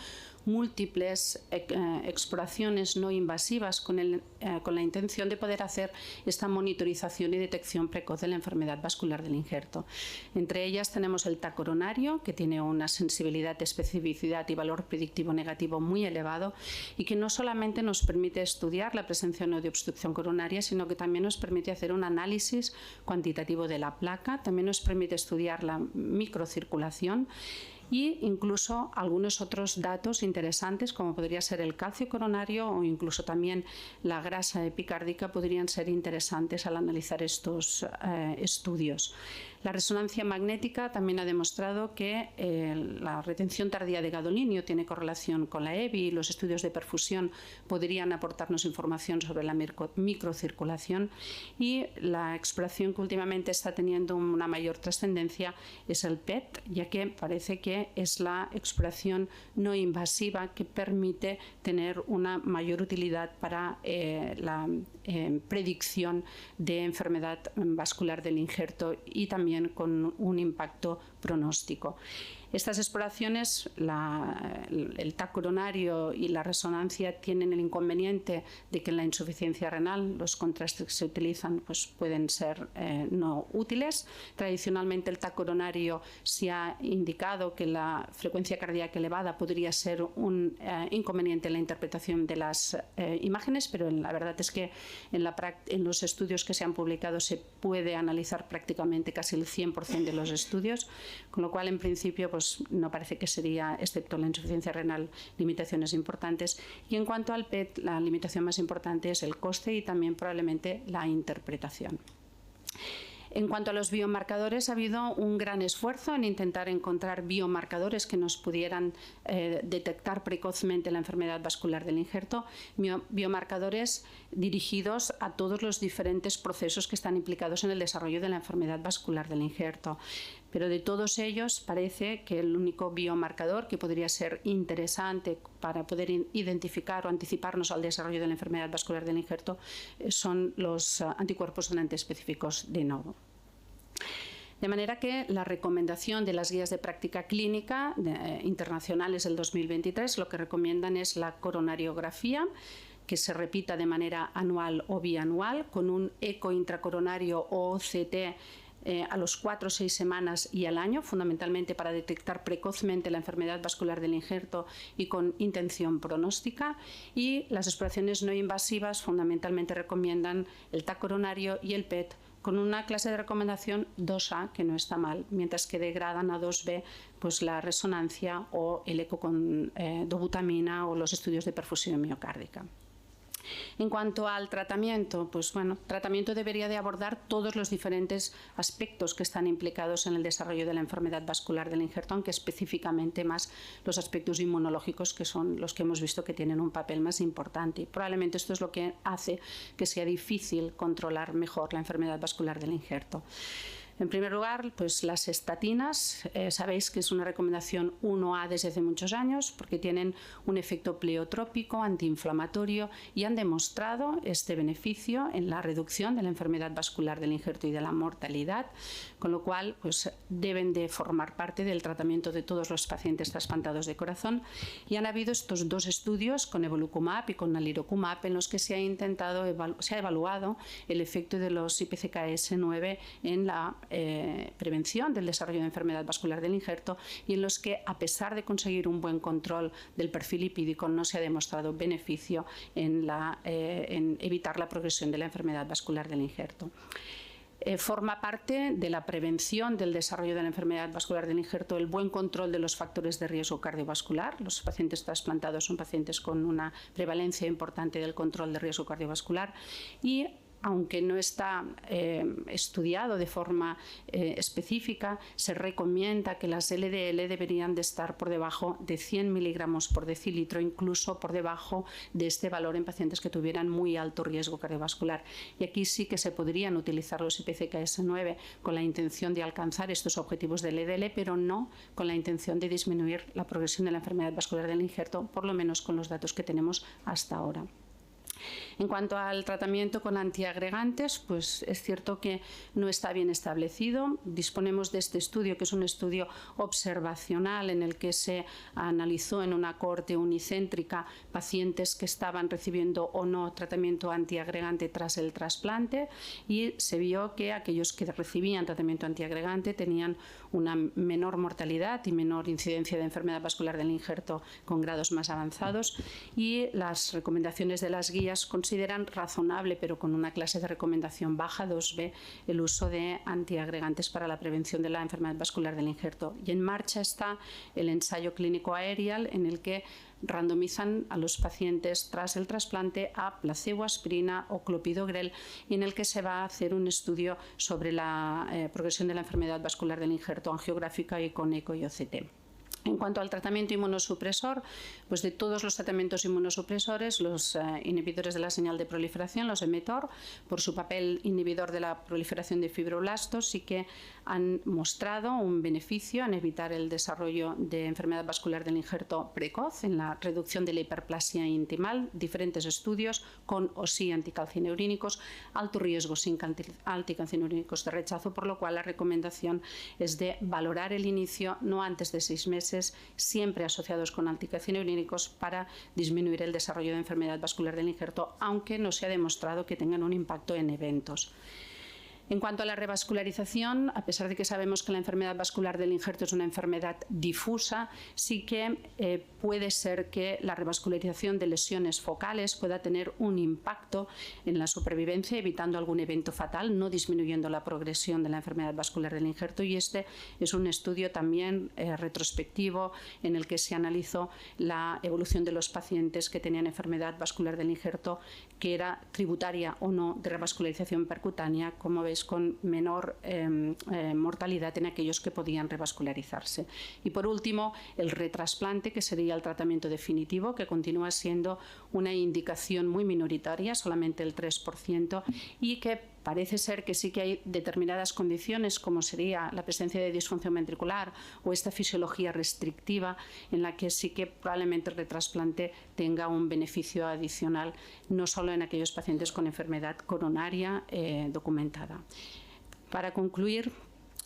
múltiples exploraciones no invasivas con la intención de poder hacer esta monitorización y detección precoz de la enfermedad vascular del injerto. Entre ellas tenemos el TAC coronario, que tiene una sensibilidad, especificidad y valor predictivo negativo muy elevado y que no solamente nos permite estudiar la presencia o no de obstrucción coronaria, sino que también nos permite hacer un análisis cuantitativo de la placa, también nos permite estudiar la microcirculación y incluso algunos otros datos interesantes, como podría ser el calcio coronario o incluso también la grasa epicárdica, podrían ser interesantes al analizar estos estudios. La resonancia magnética también ha demostrado que la retención tardía de gadolinio tiene correlación con la EBI y los estudios de perfusión podrían aportarnos información sobre la microcirculación y la exploración que últimamente está teniendo una mayor trascendencia es el PET, ya que parece que es la exploración no invasiva que permite tener una mayor utilidad para la predicción de enfermedad vascular del injerto y también con un impacto pronóstico. Estas exploraciones, el TAC coronario y la resonancia, tienen el inconveniente de que en la insuficiencia renal los contrastes que se utilizan pues, pueden ser no útiles. Tradicionalmente el TAC coronario se ha indicado que la frecuencia cardíaca elevada podría ser un inconveniente en la interpretación de las imágenes, pero la verdad es que en los estudios que se han publicado se puede analizar prácticamente casi el 100% de los estudios, con lo cual en principio pues, no parece que sería, excepto la insuficiencia renal, limitaciones importantes. Y en cuanto al PET, la limitación más importante es el coste y también probablemente la interpretación. En cuanto a los biomarcadores, ha habido un gran esfuerzo en intentar encontrar biomarcadores que nos pudieran detectar precozmente la enfermedad vascular del injerto, biomarcadores dirigidos a todos los diferentes procesos que están implicados en el desarrollo de la enfermedad vascular del injerto. Pero de todos ellos parece que el único biomarcador que podría ser interesante para poder identificar o anticiparnos al desarrollo de la enfermedad vascular del injerto son los anticuerpos donantes específicos de novo. De manera que la recomendación de las guías de práctica clínica internacionales del 2023 lo que recomiendan es la coronariografía, que se repita de manera anual o bianual con un eco intracoronario o OCT a los 4 o 6 semanas y al año, fundamentalmente para detectar precozmente la enfermedad vascular del injerto y con intención pronóstica. Y las exploraciones no invasivas fundamentalmente recomiendan el TAC coronario y el PET con una clase de recomendación 2A, que no está mal, mientras que degradan a 2B pues la resonancia o el eco con dobutamina o los estudios de perfusión miocárdica. En cuanto al tratamiento, pues bueno, tratamiento debería de abordar todos los diferentes aspectos que están implicados en el desarrollo de la enfermedad vascular del injerto, aunque específicamente más los aspectos inmunológicos, que son los que hemos visto que tienen un papel más importante. Y probablemente esto es lo que hace que sea difícil controlar mejor la enfermedad vascular del injerto. En primer lugar, pues las estatinas, sabéis que es una recomendación 1A desde hace muchos años porque tienen un efecto pleiotrópico, antiinflamatorio y han demostrado este beneficio en la reducción de la enfermedad vascular del injerto y de la mortalidad, con lo cual pues, deben de formar parte del tratamiento de todos los pacientes trasplantados de corazón. Y han habido estos 2 estudios con evolocumab y con alirocumab en los que se ha evaluado el efecto de los IPCKS9 en la prevención del desarrollo de enfermedad vascular del injerto y en los que, a pesar de conseguir un buen control del perfil lipídico, no se ha demostrado beneficio en evitar la progresión de la enfermedad vascular del injerto. Forma parte de la prevención del desarrollo de la enfermedad vascular del injerto el buen control de los factores de riesgo cardiovascular. Los pacientes trasplantados son pacientes con una prevalencia importante del control de riesgo cardiovascular y aunque no está estudiado de forma específica, se recomienda que las LDL deberían de estar por debajo de 100 miligramos por decilitro, incluso por debajo de este valor en pacientes que tuvieran muy alto riesgo cardiovascular. Y aquí sí que se podrían utilizar los IPCKS9 con la intención de alcanzar estos objetivos del LDL, pero no con la intención de disminuir la progresión de la enfermedad vascular del injerto, por lo menos con los datos que tenemos hasta ahora. En cuanto al tratamiento con antiagregantes, pues es cierto que no está bien establecido. Disponemos de este estudio, que es un estudio observacional en el que se analizó en una cohorte unicéntrica pacientes que estaban recibiendo o no tratamiento antiagregante tras el trasplante y se vio que aquellos que recibían tratamiento antiagregante tenían una menor mortalidad y menor incidencia de enfermedad vascular del injerto con grados más avanzados, y las recomendaciones de las guías consideran razonable, pero con una clase de recomendación baja, 2B, el uso de antiagregantes para la prevención de la enfermedad vascular del injerto. Y en marcha está el ensayo clínico Aerial, en el que randomizan a los pacientes tras el trasplante a placebo, aspirina o clopidogrel, y en el que se va a hacer un estudio sobre la progresión de la enfermedad vascular del injerto angiográfica y con eco y OCT. En cuanto al tratamiento inmunosupresor, pues de todos los tratamientos inmunosupresores, los inhibidores de la señal de proliferación, los mTOR, por su papel inhibidor de la proliferación de fibroblastos, sí que han mostrado un beneficio en evitar el desarrollo de enfermedad vascular del injerto precoz, en la reducción de la hiperplasia intimal, diferentes estudios con o sí anticalcineurínicos, alto riesgo sin anticalcineurínicos de rechazo, por lo cual la recomendación es de valorar el inicio no antes de 6 meses, siempre asociados con anticalcineurínicos, para disminuir el desarrollo de enfermedad vascular del injerto, aunque no se ha demostrado que tengan un impacto en eventos. En cuanto a la revascularización, a pesar de que sabemos que la enfermedad vascular del injerto es una enfermedad difusa, sí que puede ser que la revascularización de lesiones focales pueda tener un impacto en la supervivencia, evitando algún evento fatal, no disminuyendo la progresión de la enfermedad vascular del injerto. Y este es un estudio también retrospectivo en el que se analizó la evolución de los pacientes que tenían enfermedad vascular del injerto que era tributaria o no de revascularización percutánea, como veis, con menor mortalidad en aquellos que podían revascularizarse. Y por último, el retrasplante, que sería el tratamiento definitivo, que continúa siendo una indicación muy minoritaria, solamente el 3%, y que parece ser que sí que hay determinadas condiciones, como sería la presencia de disfunción ventricular o esta fisiología restrictiva, en la que sí que probablemente el retrasplante tenga un beneficio adicional, no solo en aquellos pacientes con enfermedad coronaria documentada. Para concluir,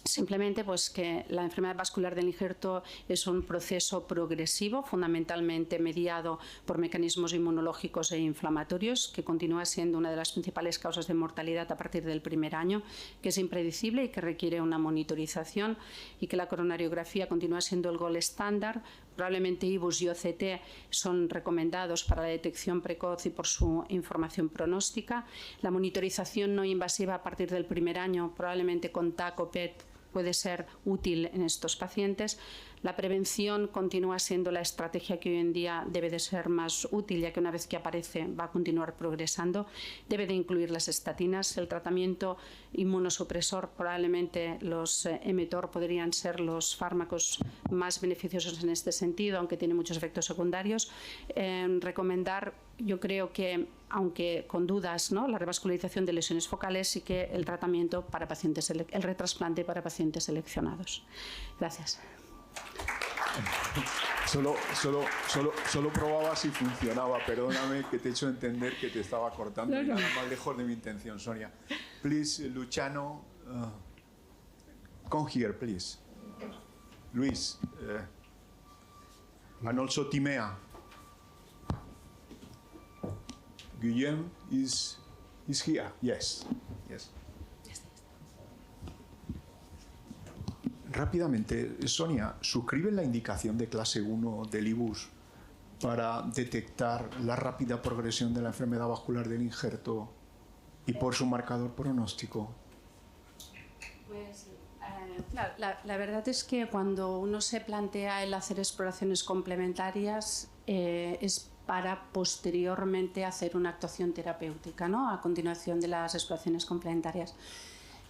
simplemente pues que la enfermedad vascular del injerto es un proceso progresivo, fundamentalmente mediado por mecanismos inmunológicos e inflamatorios, que continúa siendo una de las principales causas de mortalidad a partir del primer año, que es impredecible y que requiere una monitorización, y que la coronariografía continúa siendo el gold estándar. Probablemente IBUS y OCT son recomendados para la detección precoz y por su información pronóstica. La monitorización no invasiva a partir del primer año, probablemente con TAC o PET, puede ser útil en estos pacientes. La prevención continúa siendo la estrategia que hoy en día debe de ser más útil, ya que una vez que aparece va a continuar progresando. Debe de incluir las estatinas. El tratamiento inmunosupresor, probablemente los mTOR podrían ser los fármacos más beneficiosos en este sentido, aunque tiene muchos efectos secundarios. Recomendar, yo creo que aunque con dudas, ¿no?, la revascularización de lesiones focales y que el tratamiento para pacientes, el retrasplante para pacientes seleccionados. Gracias. Solo probaba si funcionaba. Perdóname que te he hecho entender que te estaba cortando. Nada más lejos de mi intención, Sonia. Please, Luciano, come here, please. Luis, and also Timea. Guillaume is here. Yes. Rápidamente, Sonia, ¿suscribes la indicación de clase 1 del IBUS para detectar la rápida progresión de la enfermedad vascular del injerto y por su marcador pronóstico? Pues, claro, la verdad es que cuando uno se plantea el hacer exploraciones complementarias es para posteriormente hacer una actuación terapéutica, ¿no?, a continuación de las exploraciones complementarias.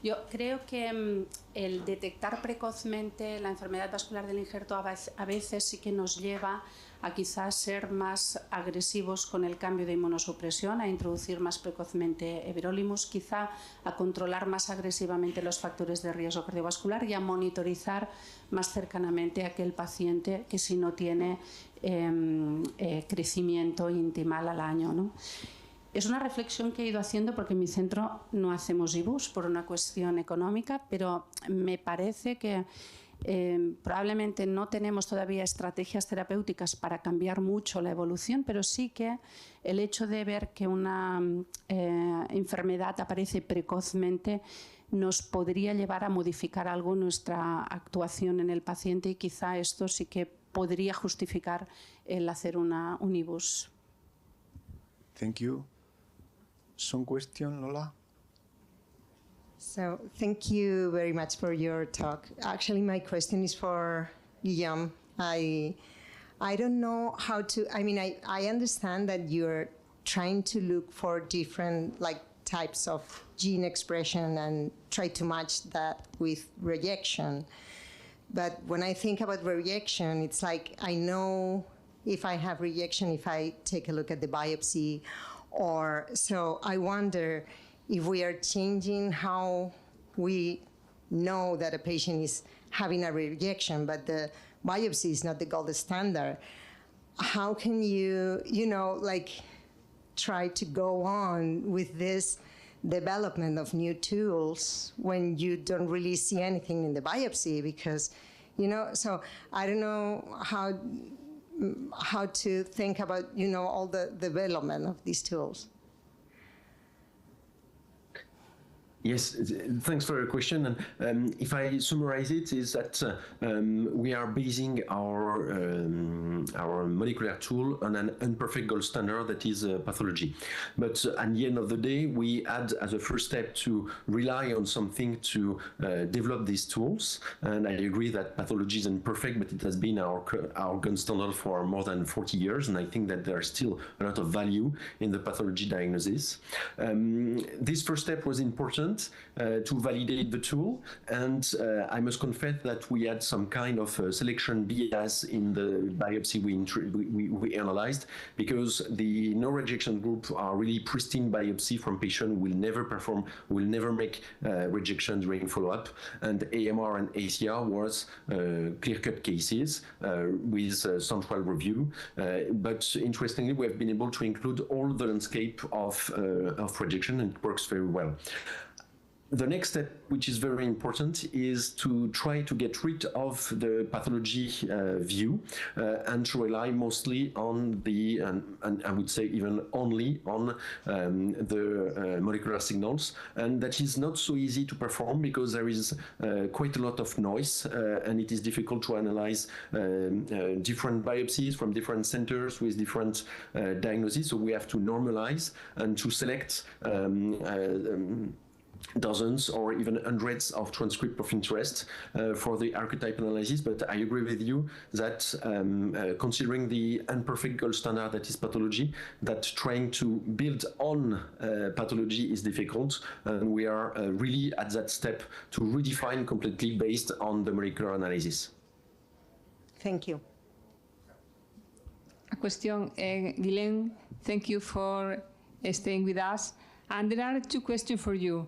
Yo creo que el detectar precozmente la enfermedad vascular del injerto a veces sí que nos lleva a quizás ser más agresivos con el cambio de inmunosupresión, a introducir más precozmente everolimus, quizá a controlar más agresivamente los factores de riesgo cardiovascular y a monitorizar más cercanamente a aquel paciente que si no tiene crecimiento intimal al año, ¿no? Es una reflexión que he ido haciendo porque en mi centro no hacemos IBUS por una cuestión económica, pero me parece que probablemente no tenemos todavía estrategias terapéuticas para cambiar mucho la evolución, pero sí que el hecho de ver que una enfermedad aparece precozmente nos podría llevar a modificar algo nuestra actuación en el paciente y quizá esto sí que podría justificar el hacer un IBUS. Thank you. Some question, Lola? So, thank you very much for your talk. Actually, my question is for Guillaume. I don't know how to, I understand that you're trying to look for different types of gene expression and try to match that with rejection. But when I think about rejection, it's like I know if I have rejection if I take a look at the biopsy. So I wonder if we are changing how we know that a patient is having a rejection, but the biopsy is not the gold standard. How can you, try to go on with this development of new tools when you don't really see anything in the biopsy? Because, so I don't know how to think about, all the development of these tools. Yes, thanks for your question. And if I summarize it, is that we are basing our molecular tool on an imperfect gold standard that is pathology. But at the end of the day, we had as a first step to rely on something to develop these tools. And I agree that pathology is imperfect, but it has been our gold standard for more than 40 years. And I think that there's still a lot of value in the pathology diagnosis. This first step was important to validate the tool, and I must confess that we had some kind of selection bias in the biopsy we analyzed, because the no rejection group are really pristine biopsy from patient will never make rejection during follow-up, and AMR and ACR was clear-cut cases with central review, but interestingly we have been able to include all the landscape of rejection, and it works very well. The next step, which is very important, is to try to get rid of the pathology view and to rely mostly on the, and I would say even only on the molecular signals. And that is not so easy to perform because there is quite a lot of noise and it is difficult to analyze different biopsies from different centers with different diagnoses. So we have to normalize and to select dozens or even hundreds of transcripts of interest for the archetype analysis, but I agree with you that considering the imperfect gold standard that is pathology, that trying to build on pathology is difficult, and we are really at that step to redefine completely based on the molecular analysis. Thank you. A question, Guylaine, thank you for staying with us. And there are two questions for you.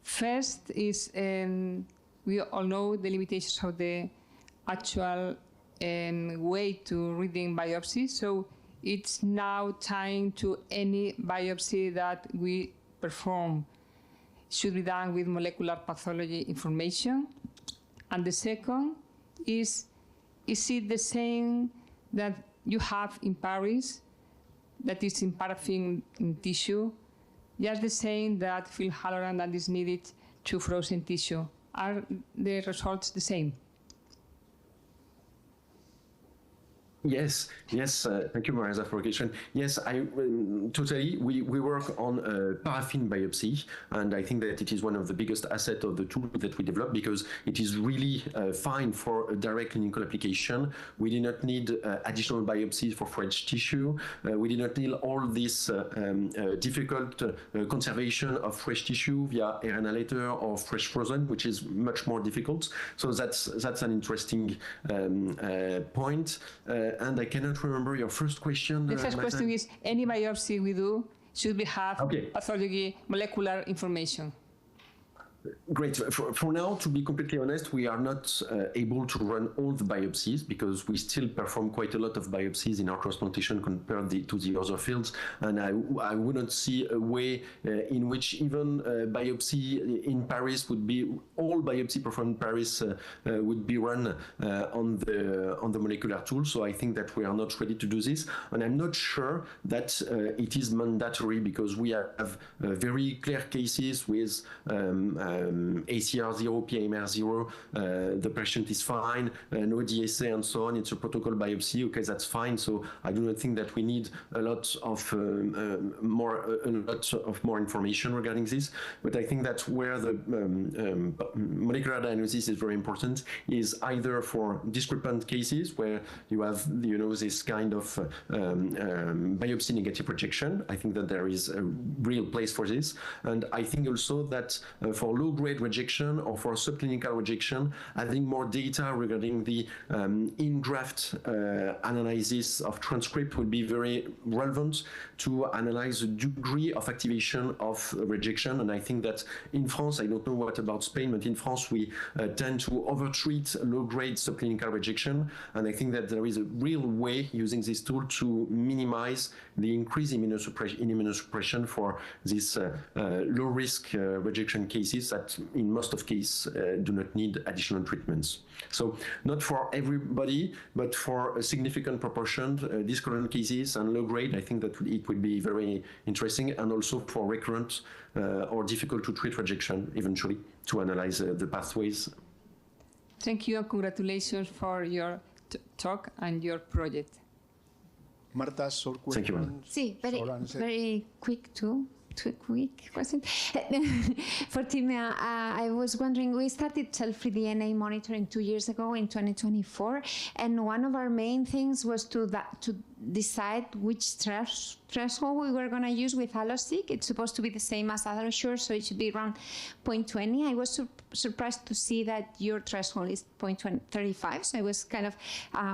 First is, we all know the limitations of the actual way to reading biopsy. So it's now time to any biopsy that we perform should be done with molecular pathology information. And the second is it the same that you have in Paris, that is in paraffin in tissue, just the same that field hyaluron that is needed to frozen tissue? Are the results the same? Yes, thank you, Marisa, for the question. Yes, totally. We work on paraffin biopsy, and I think that it is one of the biggest assets of the tool that we develop, because it is really fine for a direct clinical application. We do not need additional biopsies for fresh tissue. We do not need all this difficult conservation of fresh tissue via air inhalator or fresh frozen, which is much more difficult. So that's an interesting point. And I cannot remember your first question. The first question is, any biopsy we do should have pathology molecular information? Great. For now, to be completely honest, we are not able to run all the biopsies, because we still perform quite a lot of biopsies in our transplantation compared to the other fields. And I would not see a way in which even biopsy in Paris would be, all biopsy performed in Paris would be run on the molecular tool. So I think that we are not ready to do this. And I'm not sure that it is mandatory, because we have very clear cases with ACR0, PMR0, the patient is fine, no DSA and so on, it's a protocol biopsy, okay, that's fine. So I do not think that we need a lot of more information regarding this. But I think that where the molecular diagnosis is very important is either for discrepant cases where you have, this kind of biopsy negative rejection. I think that there is a real place for this. And I think also that for low-grade rejection or for subclinical rejection, having more data regarding the in-graft analysis of transcript would be very relevant to analyze the degree of activation of rejection. And I think that in France, I don't know what about Spain, but in France we tend to overtreat low-grade subclinical rejection. And I think that there is a real way using this tool to minimize the increased immunosuppression for these low-risk rejection cases that in most of cases do not need additional treatments. So not for everybody, but for a significant proportion, discordant cases and low-grade, I think that it would be very interesting, and also for recurrent or difficult to treat rejection eventually to analyze the pathways. Thank you and congratulations for your talk and your project. Marta, short question. Sí, very quick too. Too quick question. For Timea, I was wondering, we started cell-free DNA monitoring 2 years ago in 2024, and one of our main things was to decide which threshold we were going to use with AlloSeq. It's supposed to be the same as AlloSure, so it should be around 0.20. I was surprised to see that your threshold is 0.35, so I was kind of,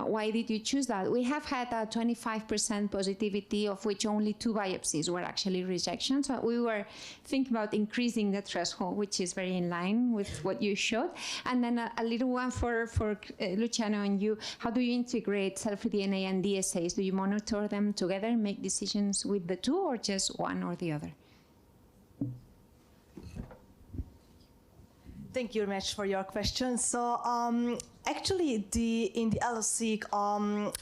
why did you choose that? We have had a 25% positivity, of which only 2 biopsies were actually rejections. So we were thinking about increasing the threshold, which is very in line with what you showed. And then a little one for Luciano and you. How do you integrate cell-free DNA and DSAs? Do you monitor them together and make decisions with the two, or just one or the other? Thank you very much for your question. So actually, in the AlloSeq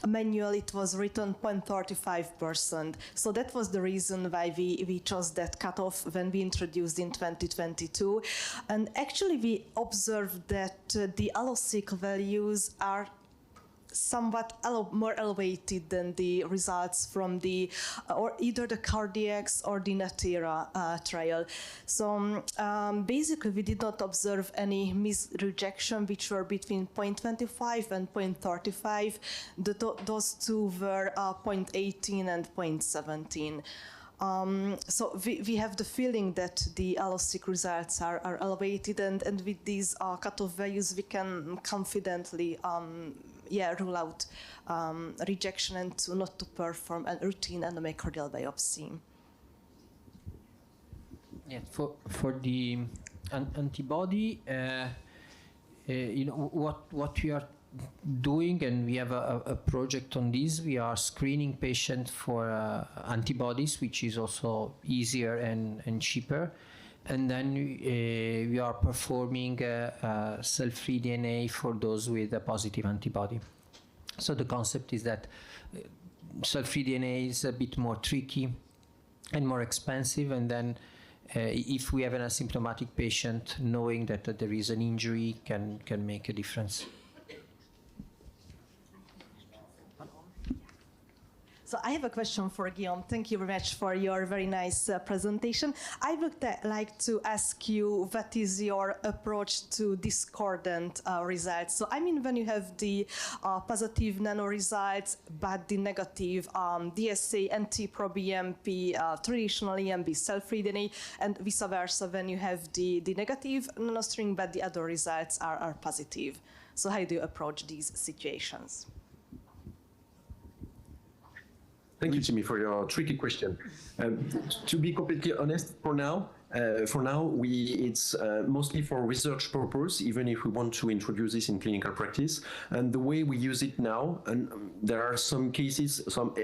manual, it was written 0.35%. So that was the reason why we chose that cutoff when we introduced in 2022. And actually, we observed that the AlloSeq values are somewhat more elevated than the results from the or either the Cardiacs or the Natera trial. So basically we did not observe any misrejection which were between 0.25 and 0.35. Those two were 0.18 and 0.17. So we have the feeling that the AlloSeq results are elevated, and with these cutoff values we can confidently rule out rejection and not to perform a routine endomyocardial biopsy. Yeah, for the antibody, you know what we are doing, and we have a project on this. We are screening patients for antibodies, which is also easier and cheaper. And then we are performing cell-free DNA for those with a positive antibody. So the concept is that cell-free DNA is a bit more tricky and more expensive, and then if we have an asymptomatic patient, knowing that there is an injury can make a difference. So I have a question for Guillaume. Thank you very much for your very nice presentation. I would like to ask you, what is your approach to discordant results? So I mean, when you have the positive nano results, but the negative DSA, NT-proBNP, traditional EMB, cell-free DNA, and vice versa, when you have the negative nanostring, but the other results are positive. So how do you approach these situations? Thank you, Jimmy, for your tricky question. To be completely honest, for now, it's mostly for research purpose, even if we want to introduce this in clinical practice. And the way we use it now, and there are some cases, some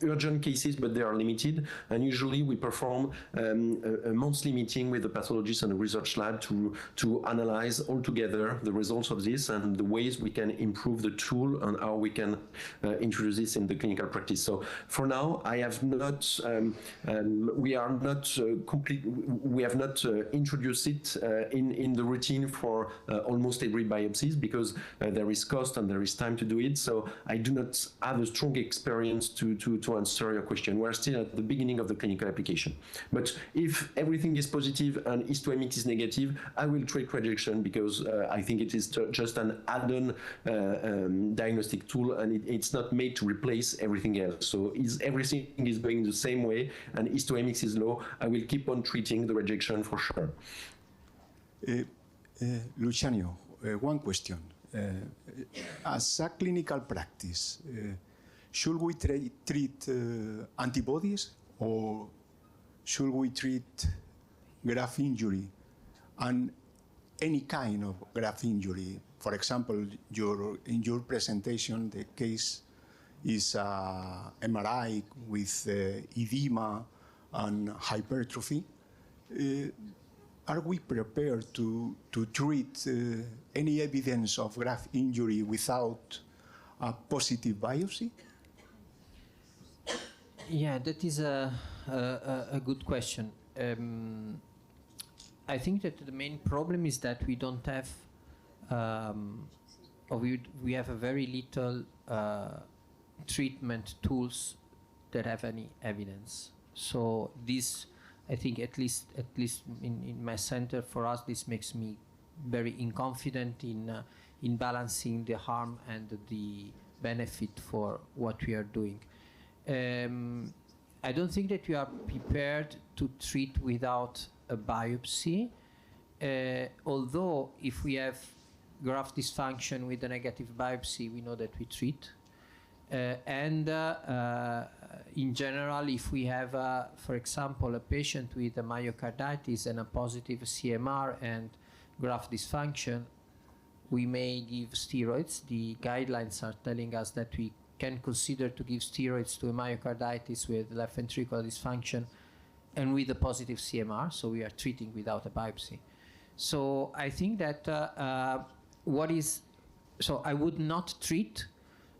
urgent cases, but they are limited. And usually we perform a monthly meeting with the pathologist and the research lab to analyze all together the results of this and the ways we can improve the tool and how we can introduce this in the clinical practice. So for now, I have not, we have not introduced it in the routine for almost every biopsies, because there is cost and there is time to do it. So I do not have a strong experience to answer your question. We're still at the beginning of the clinical application. But if everything is positive and histoMX is negative, I will treat rejection, because I think it is just an add-on diagnostic tool, and it's not made to replace everything else. So everything is going the same way and histoMX is low, I will keep on treating the rejection for sure. Luciano, one question. As a clinical practice, should we treat antibodies, or should we treat graft injury and any kind of graft injury? For example, in your presentation, the case is MRI with edema and hypertrophy. Are we prepared to treat any evidence of graft injury without a positive biopsy? Yeah, that is a good question. I think that the main problem is that we don't have, or we have a very little treatment tools that have any evidence. So this, I think, at least in my center, for us, this makes me very inconfident in balancing the harm and the benefit for what we are doing. I don't think that we are prepared to treat without a biopsy, although if we have graft dysfunction with a negative biopsy, we know that we treat. In general, if we have, for example, a patient with a myocarditis and a positive CMR and graft dysfunction, we may give steroids. The guidelines are telling us that we can consider to give steroids to a myocarditis with left ventricular dysfunction and with a positive CMR, so we are treating without a biopsy. So I think that so I would not treat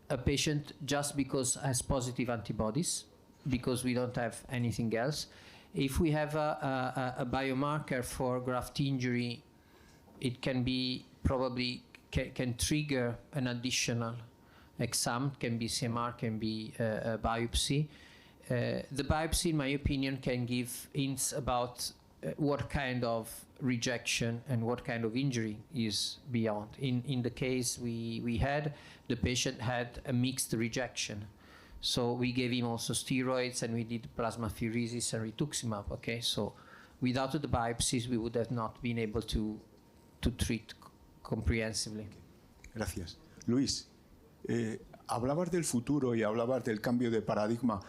a patient just because has positive antibodies, because we don't have anything else. If we have a biomarker for graft injury, it can be probably can trigger an additional exam, can be CMR, can be a biopsy. The biopsy, in my opinion, can give hints about what kind of rejection and what kind of injury is beyond. In the case we had, the patient had a mixed rejection. So we gave him also steroids and we did plasmapheresis and rituximab, okay? So without the biopsies, we would have not been able to treat comprehensively. Gracias. Luis, hablabas del futuro y hablabas del cambio de paradigma.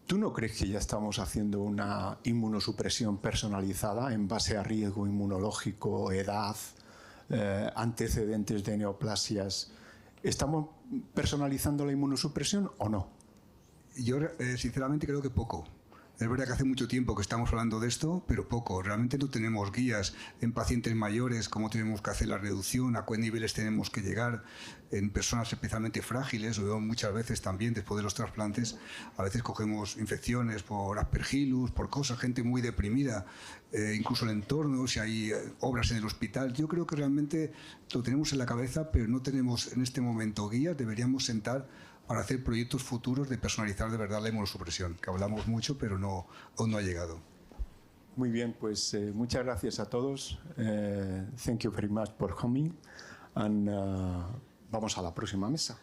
¿Tú no crees que ya estamos haciendo una inmunosupresión personalizada en base a riesgo inmunológico, edad, antecedentes de neoplasias? ¿Estamos personalizando la inmunosupresión o no? Yo sinceramente creo que poco. Es verdad que hace mucho tiempo que estamos hablando de esto, pero poco. Realmente no tenemos guías en pacientes mayores, cómo tenemos que hacer la reducción, a qué niveles tenemos que llegar, en personas especialmente frágiles. Lo veo muchas veces también después de los trasplantes. A veces cogemos infecciones por aspergillus, por cosas, gente muy deprimida, incluso el entorno, si hay obras en el hospital. Yo creo que realmente lo tenemos en la cabeza, pero no tenemos en este momento guías. Deberíamos sentar para hacer proyectos futuros de personalizar de verdad la inmunosupresión, que hablamos mucho, pero aún no ha llegado. Muy bien, pues muchas gracias a todos. Thank you very much for coming. And vamos a la próxima mesa.